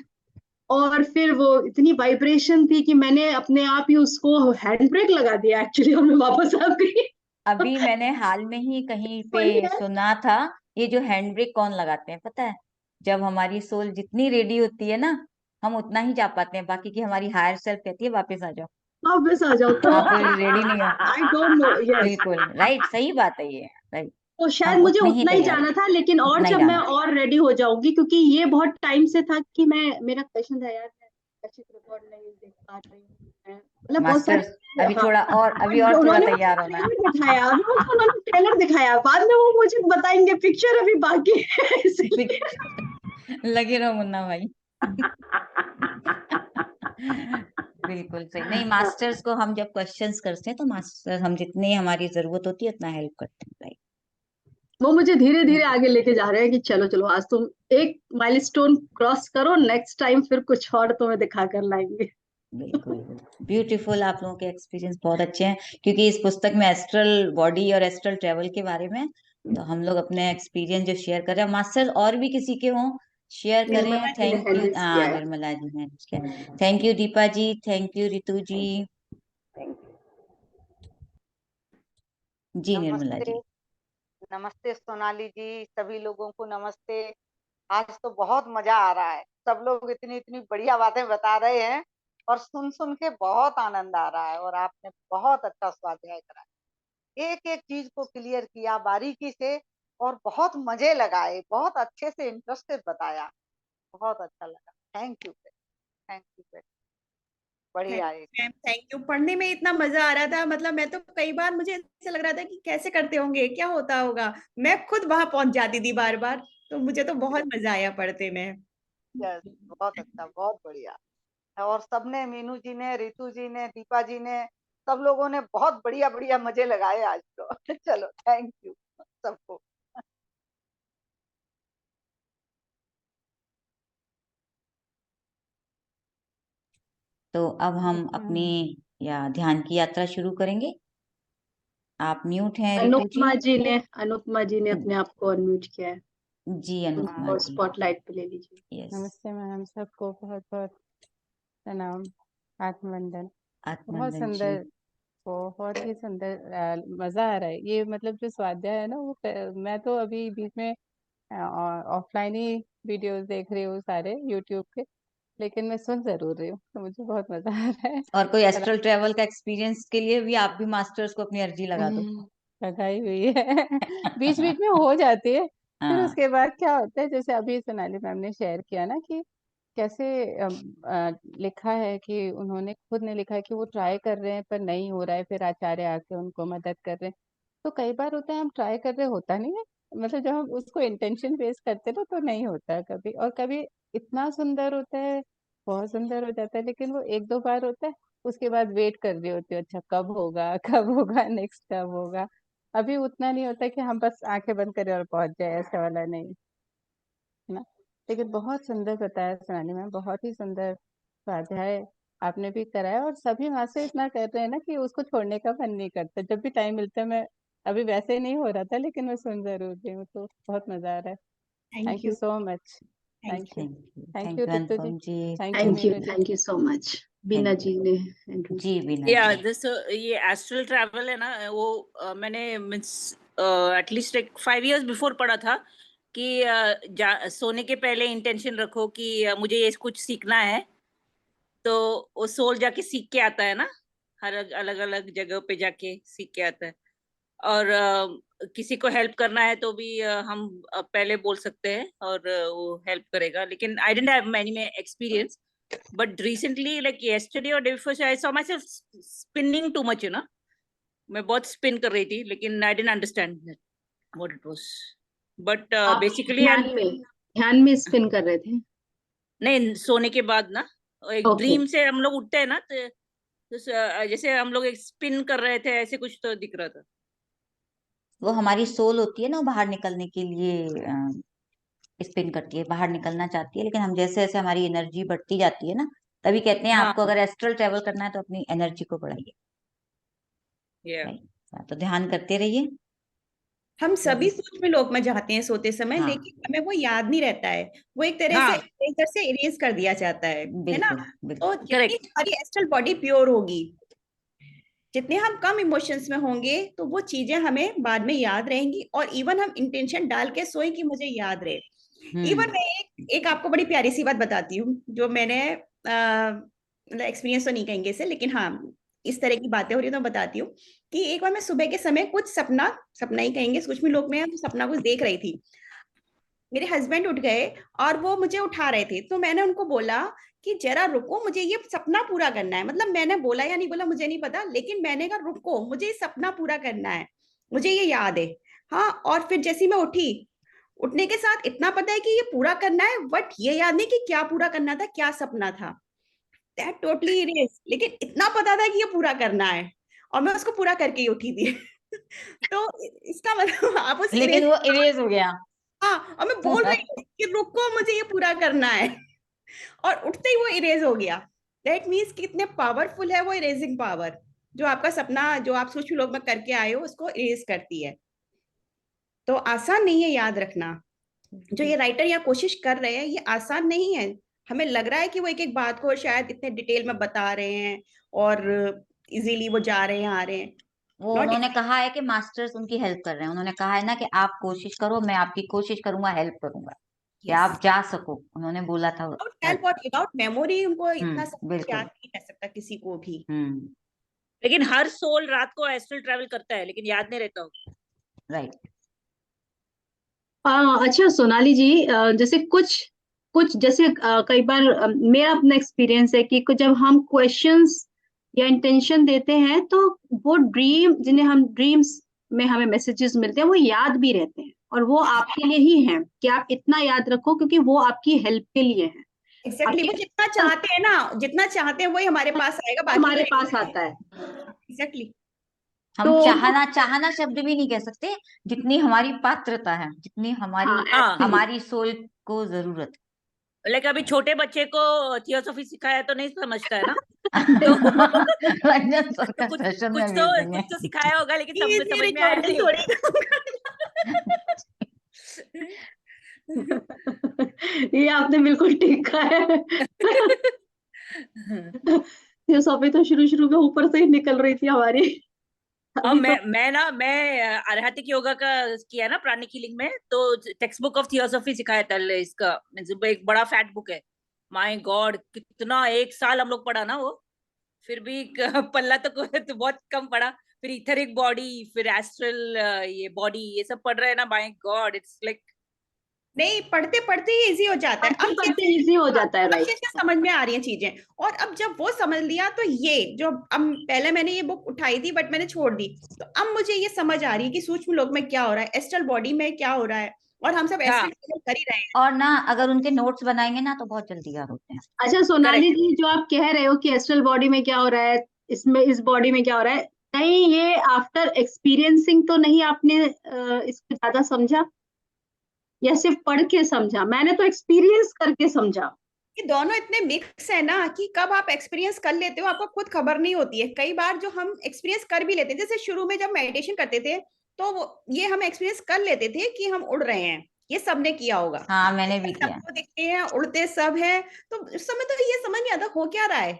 और फिर वो इतनी वाइब्रेशन थी कि मैंने अपने आप ही उसको हैंड ब्रेक लगा दिया एक्चुअली, और मैं वापस आ गई। अभी मैंने हाल में ही कहीं पे वही है। सुना था, ये जो हैंड ब्रेक कौन लगाते हैं पता है? जब हमारी सोल जितनी रेडी होती है ना, हम उतना ही जा पाते हैं, बाकी की हमारी हायर सेल्फ कहती है वापस आ जाओ, वापस आ जाओ। तो आप रेडी नहीं हो। I don't know, yes. बिल्कुल राइट, सही बात है ये, राइट। तो शायद हम मुझे उतने ही उतना ही तैयार, जाना था, लेकिन और उतना ही जब मैं जाना। और रेडी हो जाऊंगी, क्योंकि ये बहुत टाइम से था कि मैं, मेरा क्वेश्चन था यार, मैं आकाशिक रिकॉर्ड नहीं देख पा रही हूँ, मतलब बहुत मास्टर्स सारे। अभी हाँ, थोड़ा और, अभी बट और थोड़ा उन्होंने मुझे तैयार होना है। ट्रेलर दिखाया, उन्होंने ट्रेलर दिखाया, बाद में वो मुझे बताएंगे, पिक्चर अभी बाकी है इसलिए। लगे रहो मुन्ना भाई। बिल्कुल सही। नहीं, मास्टर्स को हम जब क्वेश्चंस करते हैं तो मास्टर हम जितनी हमारी जरूरत होती है उतना हेल्प करते हैं, राइट। वो मुझे धीरे धीरे आगे लेके जा रहे हैं कि चलो चलो आज तुम एक माइलस्टोन क्रॉस करो, नेक्स्ट टाइम फिर कुछ और तुम्हें दिखा कर लाएंगे। बिल्कुल ब्यूटीफुल, आप लोगों के एक्सपीरियंस बहुत अच्छे हैं, क्योंकि इस पुस्तक में एस्ट्रल बॉडी और एस्ट्रल ट्रेवल के बारे में, तो हम लोग अपने एक्सपीरियंस जो शेयर कर रहे हैं, मास्टर्स और भी किसी के हों शेयर निर्मला करें। जी ने थैंक हैंड यू, रेज किया है। निर्मला जी ने, thank you Deepa ji, thank you Ritu ji. जी निर्मला नमस्ते। जी। नमस्ते सोनाली जी, सभी लोगों को नमस्ते। आज तो बहुत मजा आ रहा है, सब लोग इतनी इतनी बढ़िया बातें बता रहे हैं और सुन सुन के बहुत आनंद आ रहा है। और आपने बहुत अच्छा स्वाध्याय करा, एक एक चीज को क्लियर किया बारीकी से और बहुत मजे लगाए, बहुत अच्छे से इंटरेस्टेड बताया, बहुत अच्छा लगा। थैंक यू, थैंक यू, बढ़िया है। मैम थैंक यू, पढ़ने में इतना मजा आ रहा था, मतलब मैं तो कई बार मुझे ऐसा लग रहा था कि कैसे करते होंगे, क्या होता होगा, मैं खुद वहां पहुंच जाती थी बार बार। तो मुझे तो बहुत मजा आया पढ़ते में। यस, बहुत अच्छा, बहुत बढ़िया। और सबने, मीनू जी ने, रितु जी ने, दीपा जी ने, सब लोगों ने बहुत बढ़िया बढ़िया मजे लगाए आज तो। चलो थैंक यू सबको। तो अब हम अपनी या ध्यान की यात्रा शुरू करेंगे। आप म्यूट हैं रितु जी। अनुपमा जी ने अपने आप को अनम्यूट किया है, जी अनुपमा उनको जी, स्पॉटलाइट पे ले लीजिए। यस। नमस्ते मैम, सबको बहुत बहुत प्रणाम, आत्मवंदन। बहुत आत्मनंदन जी। सुंदर, बहुत ही सुंदर, मजा आ रहा है ये, मतलब जो स्वाध्याय है ना वो मैं तो अभी बीच में ऑफलाइन ही वीडियोस देख रही हूँ सारे यूट्यूब के, लेकिन मैं सुन जरूर रही हूँ, तो मुझे बहुत मजा आ रहा है। और कोई एस्ट्रल ट्रेवल का एक्सपीरियंस के लिए भी आप भी मास्टर्स को अपनी अर्जी लगा दो। लगाई हुई है बीच बीच में हो जाती है, फिर हाँ। उसके बाद क्या होता है, जैसे अभी सोनाली मैम ने शेयर किया ना कि कैसे लिखा है कि उन्होंने खुद ने लिखा है कि वो ट्राई कर रहे हैं पर नहीं हो रहा है, फिर आचार्य आके उनको मदद कर रहे हैं। तो कई बार होता है हम ट्राई कर रहे होता नहीं है, मतलब जब हम उसको इंटेंशन बेस करते ना तो नहीं होता है कभी, और कभी इतना सुंदर होता है, बहुत सुंदर हो जाता है, लेकिन वो एक दो बार होता है, उसके बाद वेट कर रही होती है, अच्छा कब होगा कब होगा नेक्स्ट कब होगा। अभी उतना नहीं होता कि हम बस आंखें बंद करें और पहुंच जाए, ऐसा वाला नहीं है ना। लेकिन बहुत सुंदर बताया सोनाली मैम, बहुत ही सुंदर स्वाध्याय आपने भी कराया, और सभी वहां से इतना कर रहे हैं ना कि उसको छोड़ने का मन नहीं करता, जब भी टाइम मिलता है। मैं अभी वैसे नहीं हो रहा था, लेकिन मैं सुन जरूर रही हूँ, तो बहुत मजा आ रहा है। Thank thank you you. So much. Thank thank you. Thank thank you you Tuttu ji. Anupam ji. Thank you Meenu ji. Thank you so much. Beena Thank जी you. ने introduce जी बीना या जी। दिस ये एस्ट्रल ट्रैवल है ना, वो मैंने मीन्स एटलीस्ट एक 5 years बिफोर पढ़ा था कि सोने के पहले इंटेंशन रखो कि मुझे ये कुछ सीखना है, तो वो सोल जाके सीख के आता है ना, हर अलग अलग जगह पे जाके सीख के आता है। और किसी को हेल्प करना है तो भी हम पहले बोल सकते हैं और वो हेल्प करेगा। लेकिन I didn't have many experience, but recently like yesterday और day before I saw myself spinning too much, you know. मैं बहुत स्पिन कर रही थी, लेकिन I didn't understand what it was, but आप बेसिकली ध्यान में स्पिन कर रहे थे? नहीं, सोने के बाद ना एक ओके। ड्रीम से हम लोग उठते हैं ना, तो जैसे हम लोग एक स्पिन कर रहे थे, ऐसे कुछ तो दिख रहा था। वो हमारी सोल होती है ना, वो बाहर निकलने के लिए स्पिन करती है, बाहर निकलना चाहती है, लेकिन हम जैसे जैसे हमारी एनर्जी बढ़ती जाती है ना, तभी कहते हैं हाँ, आपको अगर एस्ट्रल ट्रेवल करना है तो अपनी एनर्जी को बढ़ाइए। या राइट, तो ध्यान करते रहिए। हम सभी सूक्ष्म लोक में जाते हैं सोते समय, हाँ। लेकिन हमें वो याद नहीं रहता है, वो एक तरह से हाँ, इरेजर से इरेज कर दिया जाता है ना। बिल्कुल तो बिल्कुल। जितनी करेक्ट। हमारी एस्ट्रल बॉडी प्योर होगी, जितने हम कम इमोशंस में होंगे, तो वो चीजें हमें बाद में याद रहेंगी, और इवन हम इंटेंशन डाल के सोए कि मुझे याद रहे। इवन मैं एक आपको बड़ी प्यारी सी बात बताती हूँ, जो मैंने मतलब एक्सपीरियंस तो नहीं कहेंगे इसे, लेकिन हाँ इस तरह की बातें हो रही है तो बताती हूँ कि एक बार मैं सुबह के समय कुछ सपना सपना ही कहेंगे, सूक्ष्म लोक में तो सपना कुछ देख रही थी। मेरे हस्बैंड उठ गए और वो मुझे उठा रहे थे, तो मैंने उनको बोला कि जरा रुको, मुझे ये सपना पूरा करना है। मतलब मैंने बोला या नहीं बोला मुझे नहीं पता, लेकिन मैंने कहा रुको, मुझे ये सपना पूरा करना है, मुझे ये याद है। हाँ, और फिर जैसे मैं उठी, उठने के साथ इतना पता है कि ये पूरा करना है, बट ये याद नहीं कि क्या पूरा करना था, क्या सपना था। दैट टोटली इरेज, लेकिन इतना पता था कि ये पूरा करना है, और मैं उसको पूरा करके ही उठी थी तो इसका मतलब आप उस लेकिन इरेज, वो इरेज हो गया। हाँ, और मैं बोल रही हूँ कि रुको मुझे ये पूरा करना है, और उठते ही वो इरेज हो गया। दैट मीन्स कितने पावरफुल है वो इरेजिंग पावर, जो आपका सपना, जो आप सूक्ष्म लोक में करके आए हो, उसको इरेज करती है। तो आसान नहीं है याद रखना। जो ये राइटर यहाँ कोशिश कर रहे हैं, ये आसान नहीं है। हमें लग रहा है कि वो एक एक बात को शायद इतने डिटेल में बता रहे हैं, और इजीली वो जा रहे हैं आ रहे हैं। वो नॉट उन्होंने कहा है कि मास्टर्स उनकी हेल्प कर रहे हैं, उन्होंने कहा है ना कि आप कोशिश करो, मैं आपकी कोशिश करूंगा, हेल्प करूंगा कि यस, आप जा सको, उन्होंने बोला था। विदाउट हेल्प और विदाउट मेमोरी उनको इतना सब कुछ बिल्कुल। याद नहीं रह सकता किसी को भी। लेकिन हर सोल रात को एस्ट्रल ट्रैवल करता है, लेकिन याद नहीं रहता हो। राइट। अच्छा सोनाली जी, जैसे कुछ कुछ जैसे कई बार मेरा अपना एक्सपीरियंस है कि जब हम क्वेश्चंस या इंटेंशन देते हैं, तो वो ड्रीम, जिन्हें हम ड्रीम्स में हमें मैसेजेस मिलते हैं, वो याद भी रहते हैं, और वो आपके लिए ही हैं कि आप इतना याद रखो, क्योंकि वो आपकी हेल्प के लिए है। एग्जैक्टली, वो जितना चाहते हैं ना, जितना चाहते हैं वही हमारे पास आएगा, बाकी हमारे पास आता है। एग्जैक्टली। हम तो चाहना चाहना शब्द भी नहीं कह सकते, जितनी हमारी पात्रता है, जितनी हमारी हाँ, हमारी सोल को जरूरत लाइक अभी छोटे बच्चे को थियोसॉफी सिखाया तो नहीं समझता है ना है। तो रंजन सर का कुछ सेशन कुछ में तो भेजेंगे। कुछ तो सिखाया होगा, लेकिन सब ये समझ में आया रिकॉर्डिंग नहीं होगा। ये आपने बिल्कुल ठीक कहा है। थियोसॉफी तो शुरू शुरू में ऊपर से ही निकल रही थी हमारी। और अभी तो मैं आध्यात्मिक योगा का किया ना प्राणिक हीलिंग में, तो टेक्स्ट बुक ऑफ थियोसॉफी सिखाया था इसका, एक बड़ा फैट बुक है। माय गॉड, कितना 1 साल हम लोग पढ़ा ना वो, फिर भी पल्ला तो बहुत कम पड़ा। फिर इथरिक बॉडी, फिर एस्ट्रल ये बॉडी, ये सब पढ़ रहे हैं ना, माय गॉड, इट्स लाइक नहीं, पढ़ते पढ़ते ही इजी हो जाता है। पढ़ते अब पढ़ते इजी हो जाता है, अब राइट। कैसे समझ में आ रही हैं चीजें। और अब जब वो समझ लिया तो ये जो अब पहले मैंने ये बुक उठाई थी बट मैंने छोड़ दी, तो अब मुझे ये समझ आ रही है कि सूक्ष्म लोक में क्या हो रहा है, एस्ट्रल बॉडी में क्या हो रहा है, और हम सब हाँ, एस्ट्रल कर ही रहे हैं। और ना अगर उनके नोट्स बनाएंगे ना तो बहुत जल्दी याद होते हैं। अच्छा सोनाली करेक्ट। जी, जो आप कह रहे हो कि एस्ट्रल बॉडी में क्या हो रहा है, इसमें इस बॉडी में क्या हो रहा है, नहीं ये आफ्टर एक्सपीरियंसिंग तो नहीं आपने इसको ज्यादा समझा, या सिर्फ पढ़ के समझा? मैंने तो एक्सपीरियंस करके समझा। ये दोनों इतने मिक्स है ना कि कब आप एक्सपीरियंस कर लेते हो आपको खुद खबर नहीं होती है। कई बार जो हम एक्सपीरियंस कर भी लेते हैं, जैसे शुरू में जब मेडिटेशन करते थे तो ये हम एक्सपीरियंस कर लेते थे कि हम उड़ रहे हैं, ये सबने किया होगा, हाँ, मैंने भी किया। सबको दिखते हैं उड़ते सब है। तो उस समय तो ये समझ नहीं आता हो क्या रहा है,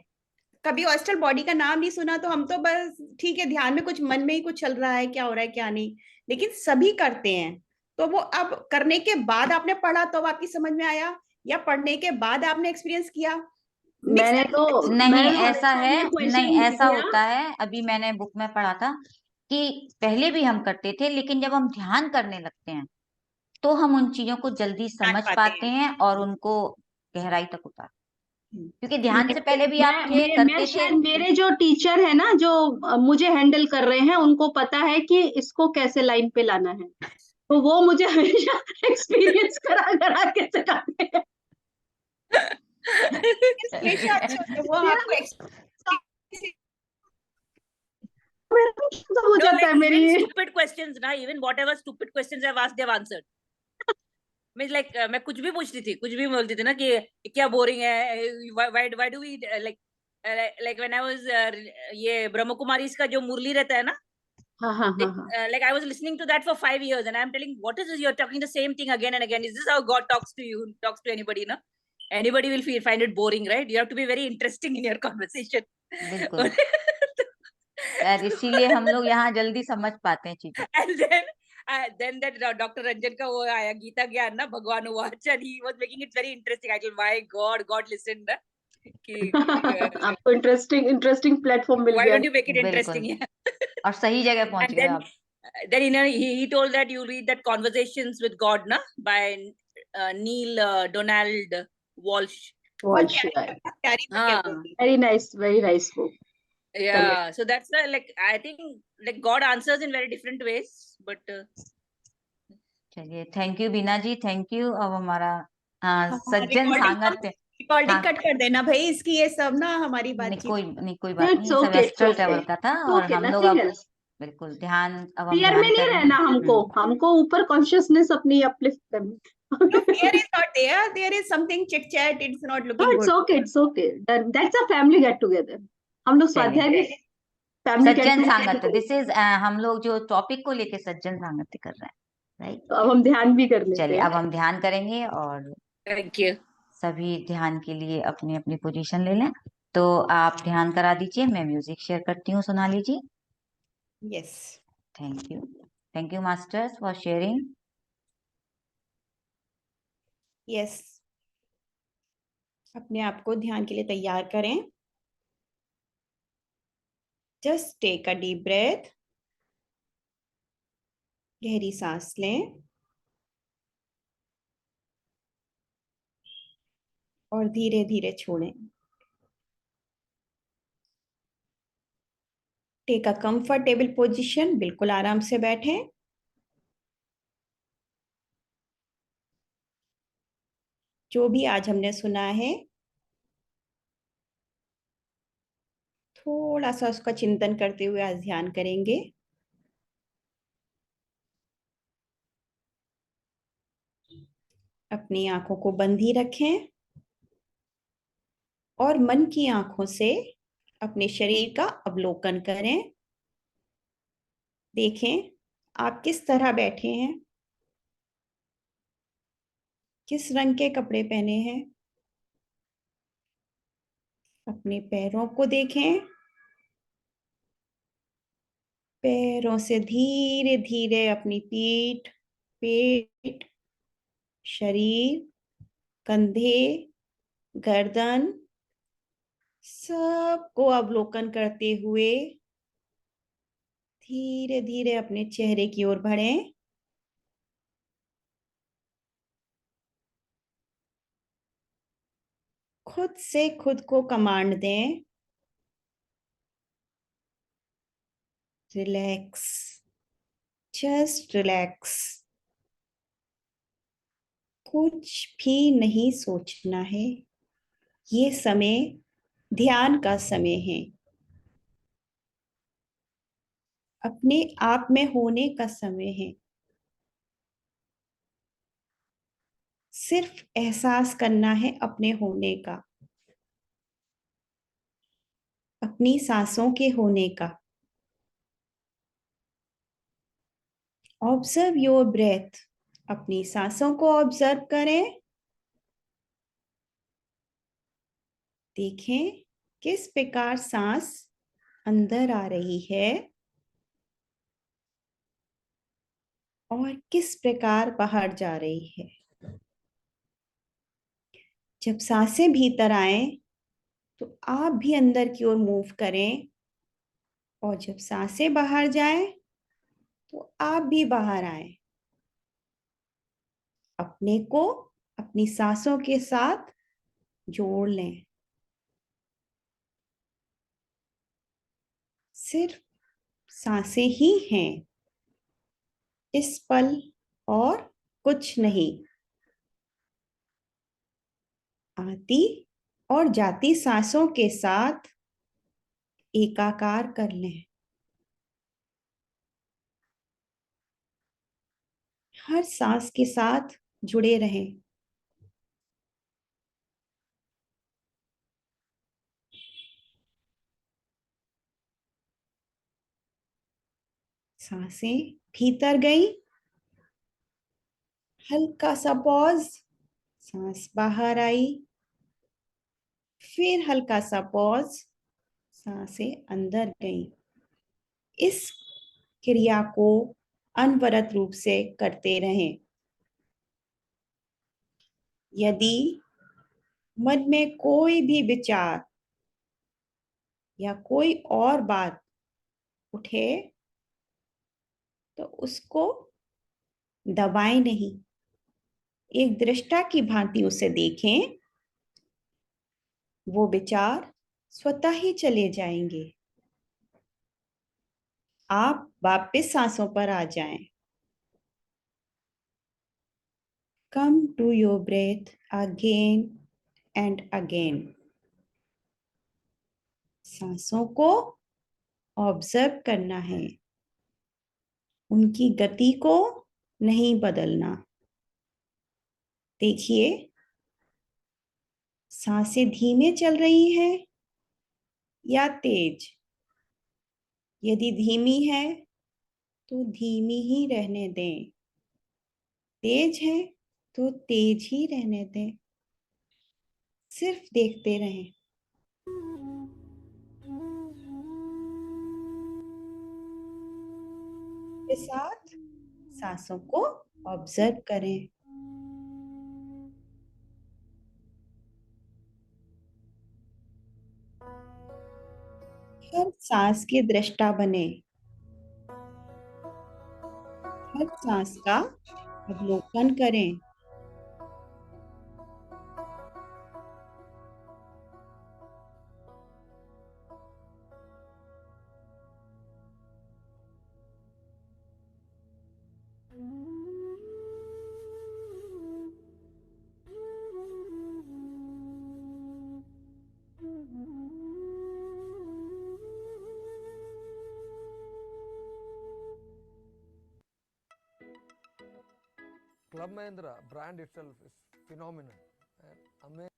कभी एस्ट्रल बॉडी का नाम नहीं सुना, तो हम तो बस ठीक है ध्यान में कुछ मन में ही कुछ चल रहा है, क्या हो रहा है क्या नहीं। लेकिन सभी करते हैं, तो वो अब करने के बाद आपने पढ़ा तो अब आपकी समझ में आया, या पढ़ने के बाद आपने एक्सपीरियंस किया, मिक्स मैंने तो नहीं, मैंने तो ऐसा हमेशा है, ये नहीं क्वेश्चन ऐसा किया। होता है। अभी मैंने बुक में पढ़ा था कि पहले भी हम करते थे, लेकिन जब हम ध्यान करने लगते हैं तो हम उन चीजों को जल्दी जान समझ पाते पाते हैं। हैं और उनको गहराई तक उतार, क्योंकि ध्यान से मैं पहले भी आप ये मैं करते थे। शायद मेरे जो टीचर है ना, जो मुझे हैंडल कर रहे हैं, उनको पता है कि इसको कैसे लाइन पे लाना है, तो वो मुझे हमेशा एक्सपीरियंस करा करा के सिखाते हैं। हमेशा अच्छे होते हैं, वो मेरा आपको experience- मेरा तो खत्म हो No, जाता like है मेरी। even stupid questions ना, even whatever stupid questions I've asked, they've answered. Means like मैं कुछ भी पूछती थी, कुछ भी बोलती थी ना कि क्या बोरिंग है, why do we like when I was ये ब्रह्म कुमारी का जो मुरली रहता है ना, हाँ हाँ हाँ हाँ। like I was listening to that for 5 years and I'm telling, what is this, you're talking the same thing again and again, is this how God talks to you, talks to anybody? No, anybody will find it boring, right? You have to be very interesting in your conversation. बिल्कुल, शायद इसीलिए हम लोग यहाँ जल्दी समझ पाते हैं चीजें। And then that Dr. Ranjan का वो आया गीता ज्ञान ना, भगवान watch, and he was making it very interesting. I told, my God listened ना कि आपको interesting interesting platform mill why गया। don't you make it interesting? बिल्कुल, Yeah. और सही जगह पहुंच And गए then आप। then you know, he told that you read that Conversations with God na by Neil Donald Walsh. बहुत प्यारी book है वो भी। Very nice book. Yeah, so that's like I think like God answers in very different ways, but चलिए, thank you Bina ji, thank you. अब हमारा सज्जन recording सांगत्य। रिकॉर्डिंग हाँ, कट कर देना भाई इसकी, ये सब ना हमारी बातचीत। नहीं कोई बात नहीं, इट्स सब okay, it's astral okay, travel का था। इट्स और ओके, हम लोग नथिंग अब एल्स। बिल्कुल ध्यान, अब हम फियर में ध्यान नहीं करेंगे। रहना हमको ऊपर कॉन्शियसनेस अपनी अपलिफ्ट करनी। No, fear is not there. There is something chit chat. It's not looking it's good. Okay, it's okay, that's a family get together. हम लोग स्वाध्याय भी family get Sajjan together. सांगत्य, this is हम लोग जो topic को लेके सज्जन सांगत्य कर रहे हैं, राइट। तो अब हम ध्यान भी कर लेते चलिए, हैं। अब हम ध्यान करेंगे और thank you. सभी ध्यान के लिए अपनी अपनी पोजीशन ले लें। तो आप ध्यान करा दीजिए, मैं म्यूजिक शेयर करती हूँ सोनाली जी। Yes. Thank you masters for sharing. Yes. अपने आप को ध्यान के लिए तैयार करें। Just take a deep breath. गहरी सांस लें और धीरे धीरे छोड़ें। टेक अ कंफर्टेबल पोजीशन, बिल्कुल आराम से बैठें। जो भी आज हमने सुना है थोड़ा सा उसका चिंतन करते हुए आज ध्यान करेंगे। अपनी आंखों को बंद ही रखें और मन की आंखों से अपने शरीर का अवलोकन करें। देखें आप किस तरह बैठे हैं, किस रंग के कपड़े पहने हैं। अपने पैरों को देखें, पैरों से धीरे धीरे अपनी पीठ, पेट, शरीर, कंधे, गर्दन सबको अवलोकन करते हुए धीरे धीरे अपने चेहरे की ओर बढ़ें। खुद से खुद को कमांड दें, रिलैक्स, जस्ट रिलैक्स। कुछ भी नहीं सोचना है। ये समय ध्यान का समय है, अपने आप में होने का समय है। सिर्फ एहसास करना है अपने होने का, अपनी सांसों के होने का। ऑब्जर्व योर ब्रेथ, अपनी सांसों को ऑब्जर्व करें। देखें किस प्रकार सांस अंदर आ रही है और किस प्रकार बाहर जा रही है। जब सांसें भीतर आए तो आप भी अंदर की ओर मूव करें, और जब सांसें बाहर जाएं तो आप भी बाहर आए। अपने को अपनी सांसों के साथ जोड़ लें। सिर्फ सांसें ही हैं इस पल, और कुछ नहीं। आती और जाती सांसों के साथ एकाकार कर लें। हर सांस के साथ जुड़े रहें। सांसें भीतर गई, हल्का सा पॉज, सांस बाहर आई, फिर हल्का सा पॉज, सांसें अंदर गई। इस क्रिया को अनवरत रूप से करते रहें। यदि मन में कोई भी विचार या कोई और बात उठे तो उसको दबाएं नहीं, एक दृष्टा की भांति उसे देखें। वो विचार स्वतः ही चले जाएंगे। आप वापस सांसों पर आ जाएं। Come to your breath again and again. सांसों को ऑब्जर्व करना है, उनकी गति को नहीं बदलना। देखिए सांसें धीमे चल रही हैं या तेज। यदि धीमी है तो धीमी ही रहने दें, तेज है तो तेज ही रहने दें। सिर्फ देखते रहें। के साथ सांसों को ऑब्जर्व करें। हर सांस की दृष्टा बने, हर सांस का अवलोकन करें। Club Mahindra brand itself is phenomenal and amazing.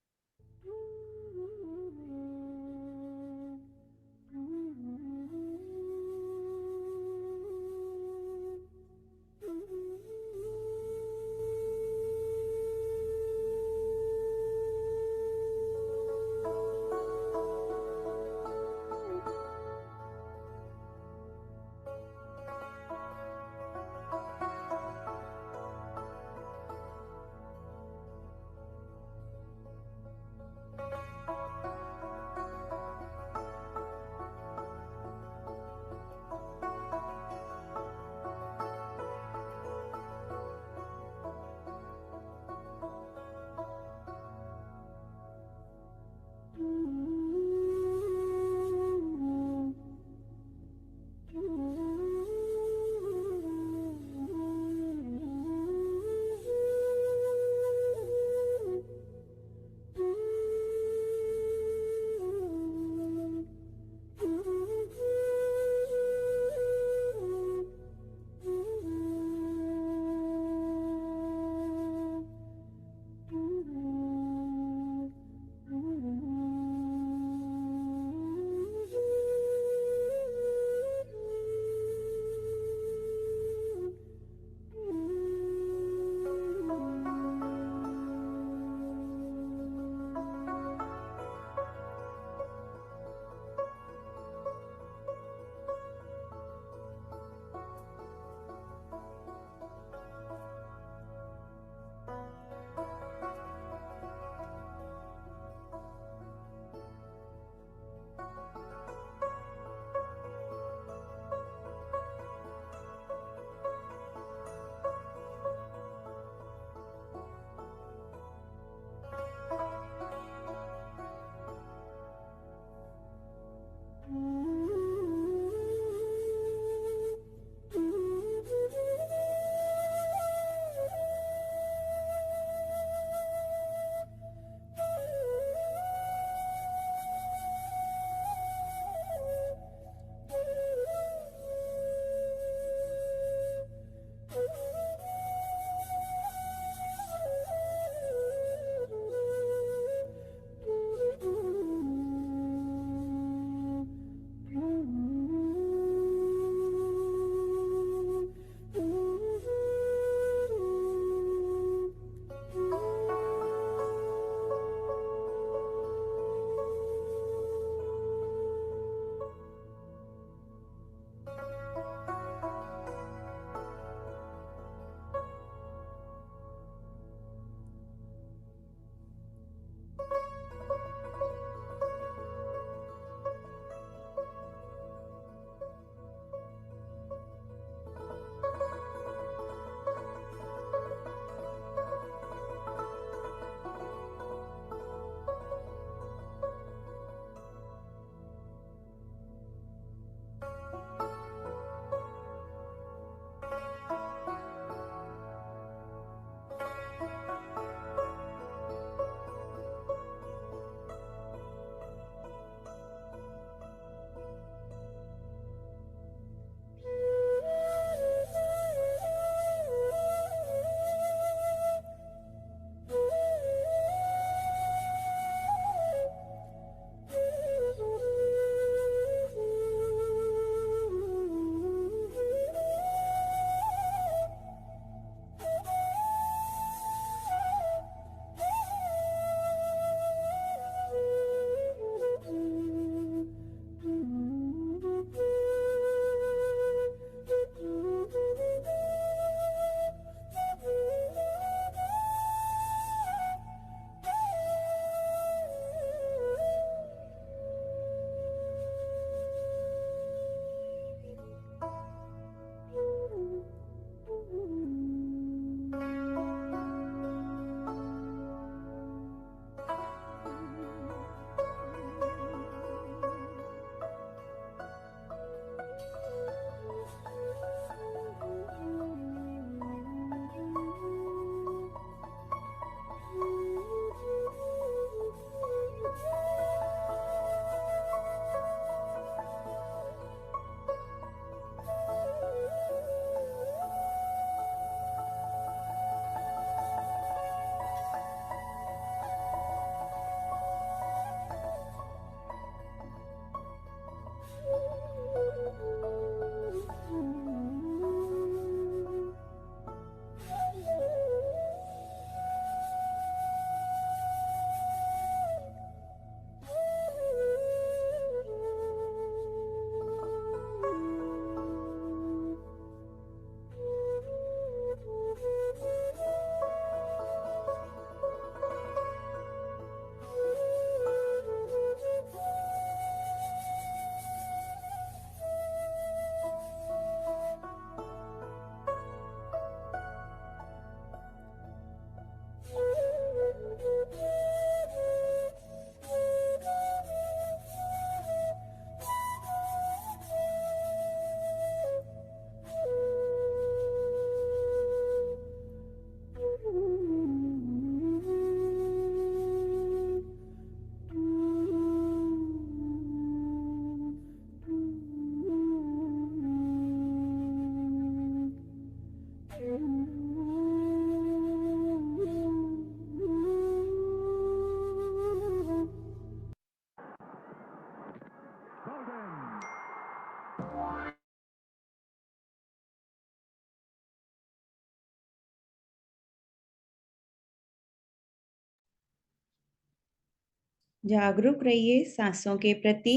जागरूक रहिए सांसों के प्रति।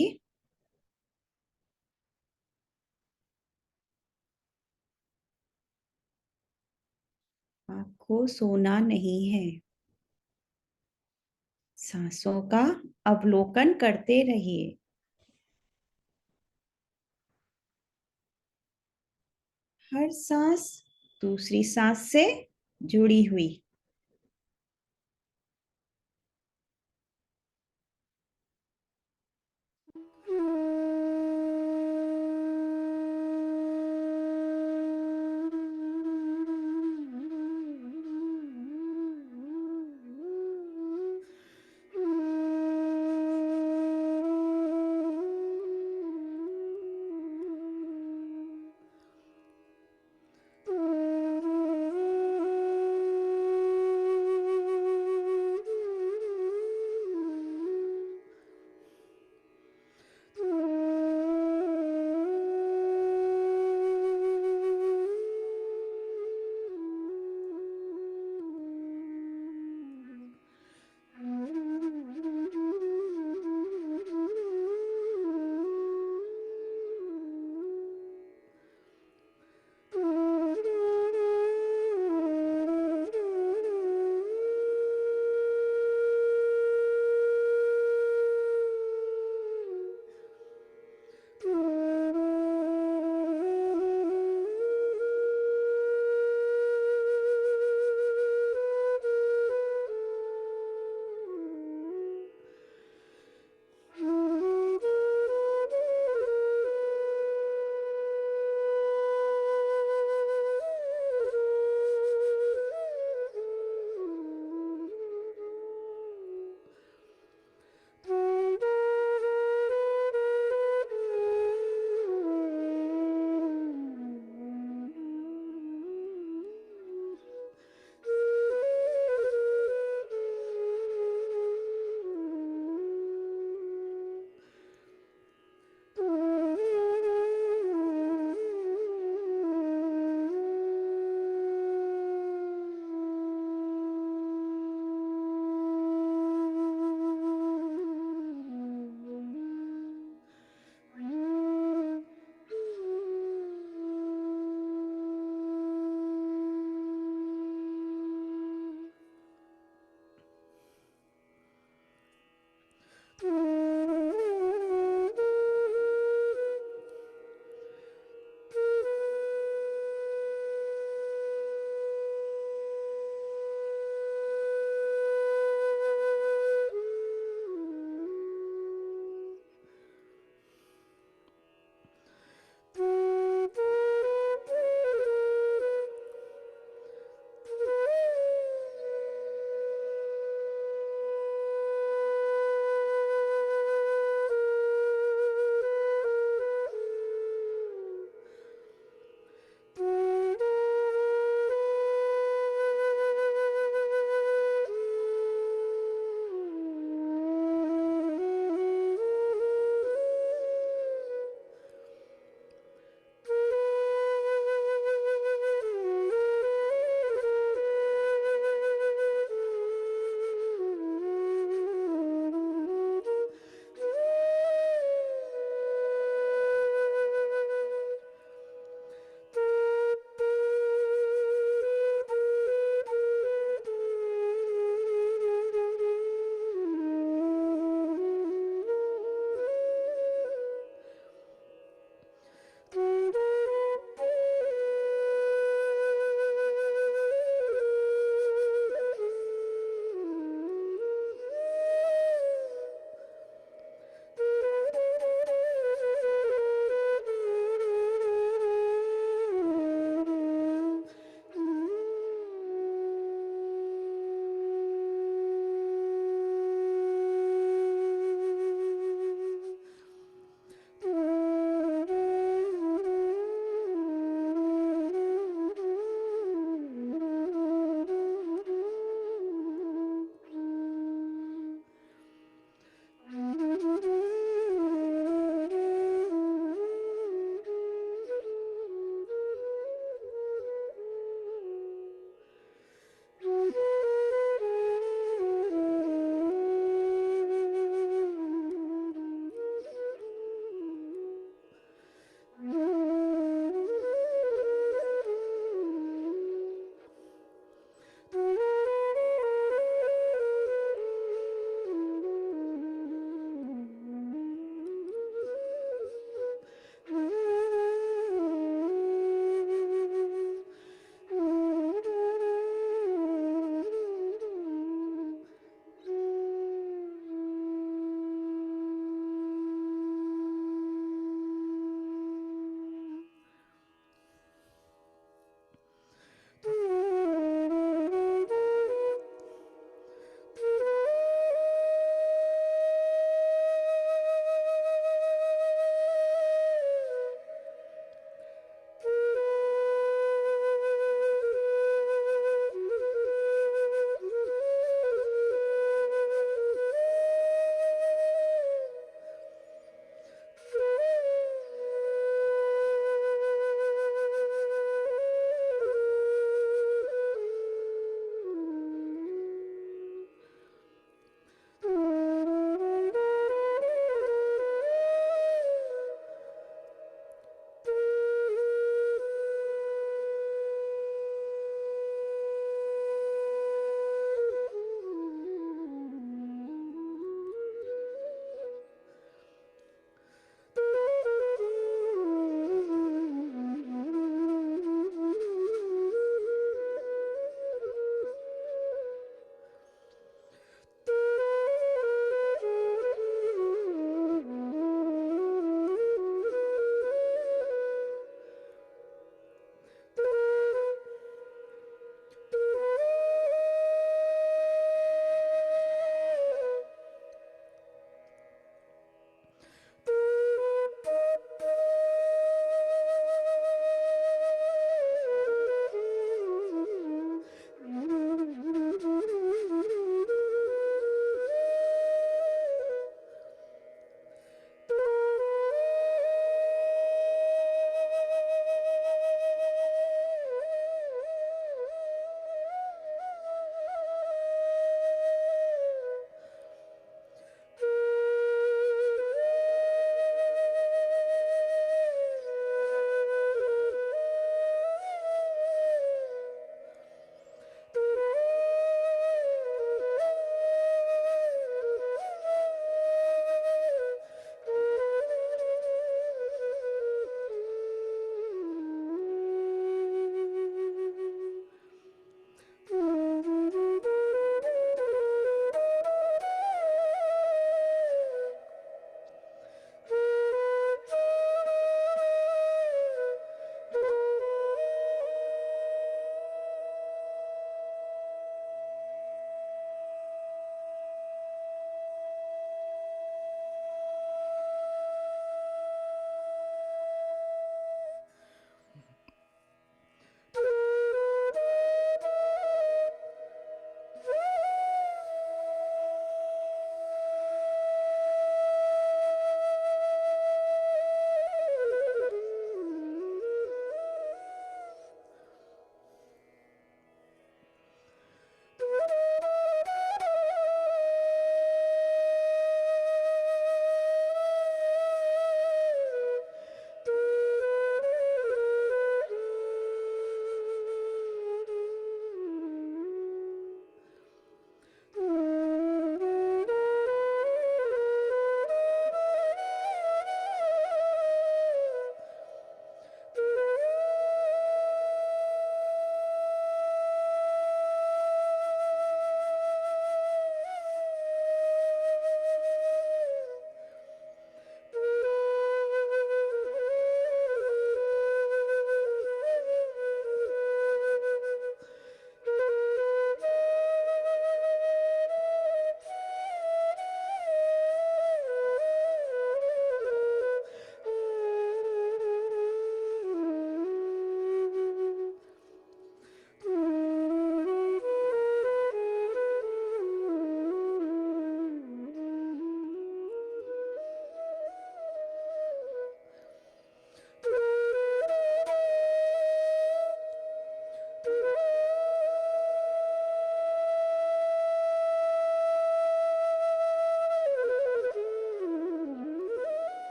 आपको सोना नहीं है, सांसों का अवलोकन करते रहिए। हर सांस दूसरी सांस से जुड़ी हुई।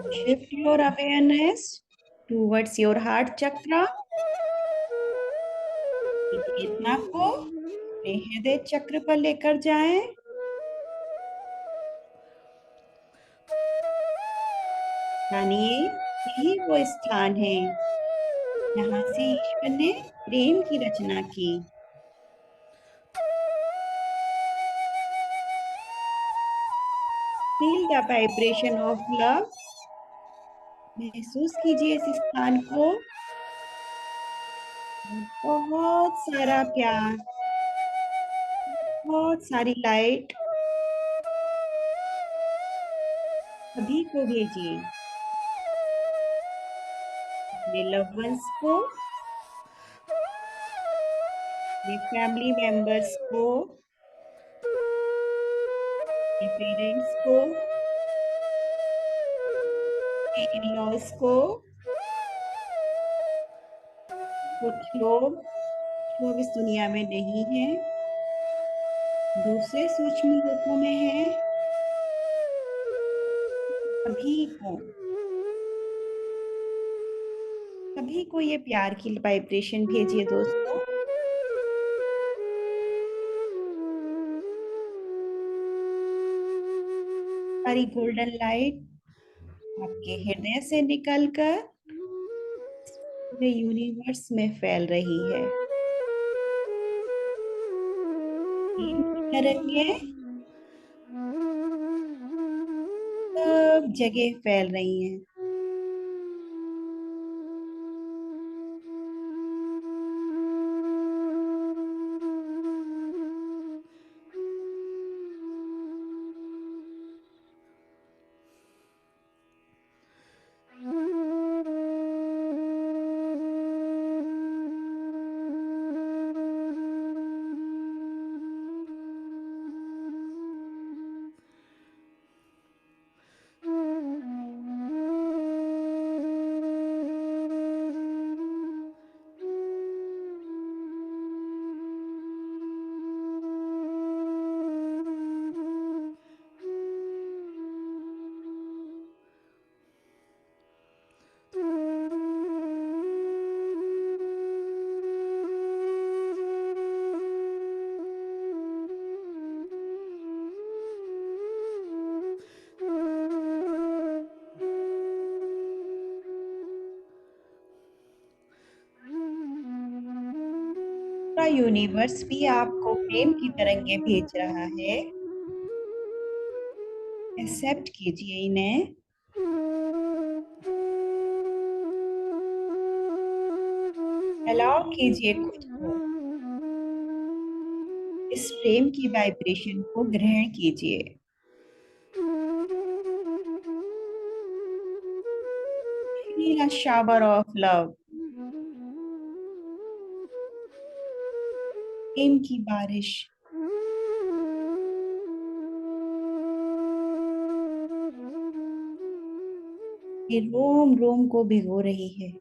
Shift your awareness towards your heart chakra. चेतना को अपने हृदय चक्र पर लेकर जाएं। जानिए यही वो स्थान है जहाँ से ईश्वर ने प्रेम की रचना की। Feel the vibration of love. महसूस कीजिए इस स्थान को। बहुत सारा प्यार, बहुत सारी लाइट सभी को भेजिए। अपने लव वंस को, अपने फैमिली मेंबर्स को, अपने पेरेंट्स को, अपने इन-लॉज को। कुछ लोग जो इस दुनिया में नहीं हैं, दूसरे सूक्ष्म लोकों में हैं, सभी को ये प्यार की वाइब्रेशन भेजिए दोस्तों। सारी गोल्डन लाइट आपके हृदय से निकलकर पूरे यूनिवर्स में फैल रही है। प्रेम की तरंगें सब जगह फैल रही हैं। पूरा यूनिवर्स भी आपको प्रेम की तरंगे भेज रहा है। एक्सेप्ट कीजिए इन्हें। अलाउ कीजिए खुद को इस प्रेम की वाइब्रेशन को ग्रहण कीजिए। Feel a shower of love. प्रेम की बारिश। ये रोम रोम को भिगो रही है।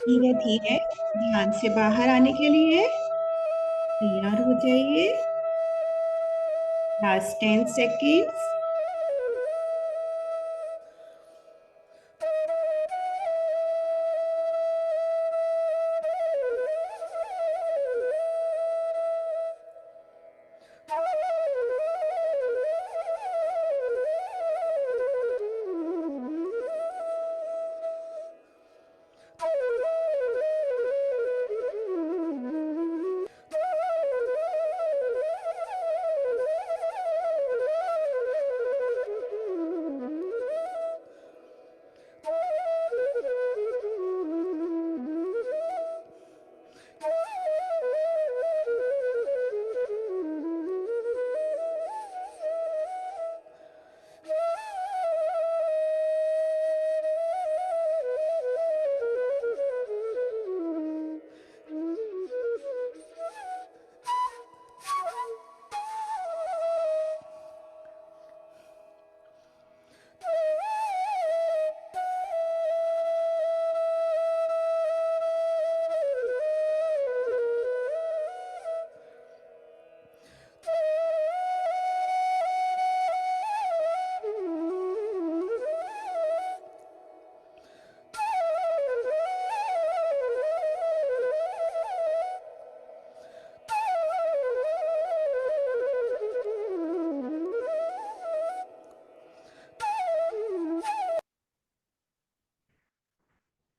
धीरे धीरे ध्यान से बाहर आने के लिए तैयार हो जाइए। Last 10 seconds.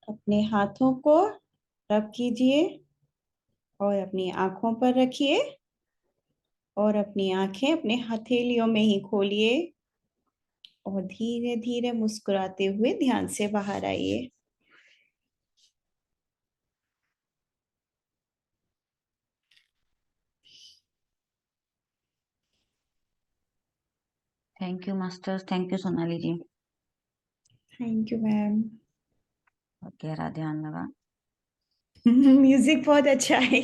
अपने हाथों को रब कीजिए और अपनी आंखों पर रखिए और अपनी आंखें अपने हथेलियों में ही खोलिए और धीरे धीरे मुस्कुराते हुए ध्यान से बाहर आइए। Thank you masters, thank you Sonali ji. Thank you ma'am. गहरा ध्यान लगा। म्यूजिक बहुत अच्छा है।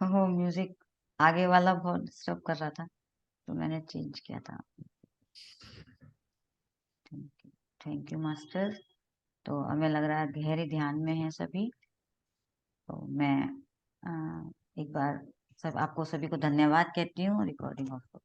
वो म्यूजिक आगे वाला बहुत डिस्टर्ब कर रहा था तो मैंने चेंज किया था। Thank you master. तो हमें लग रहा है गहरे ध्यान में है सभी। तो मैं एक बार सब आपको सभी को धन्यवाद कहती हूँ। Recording of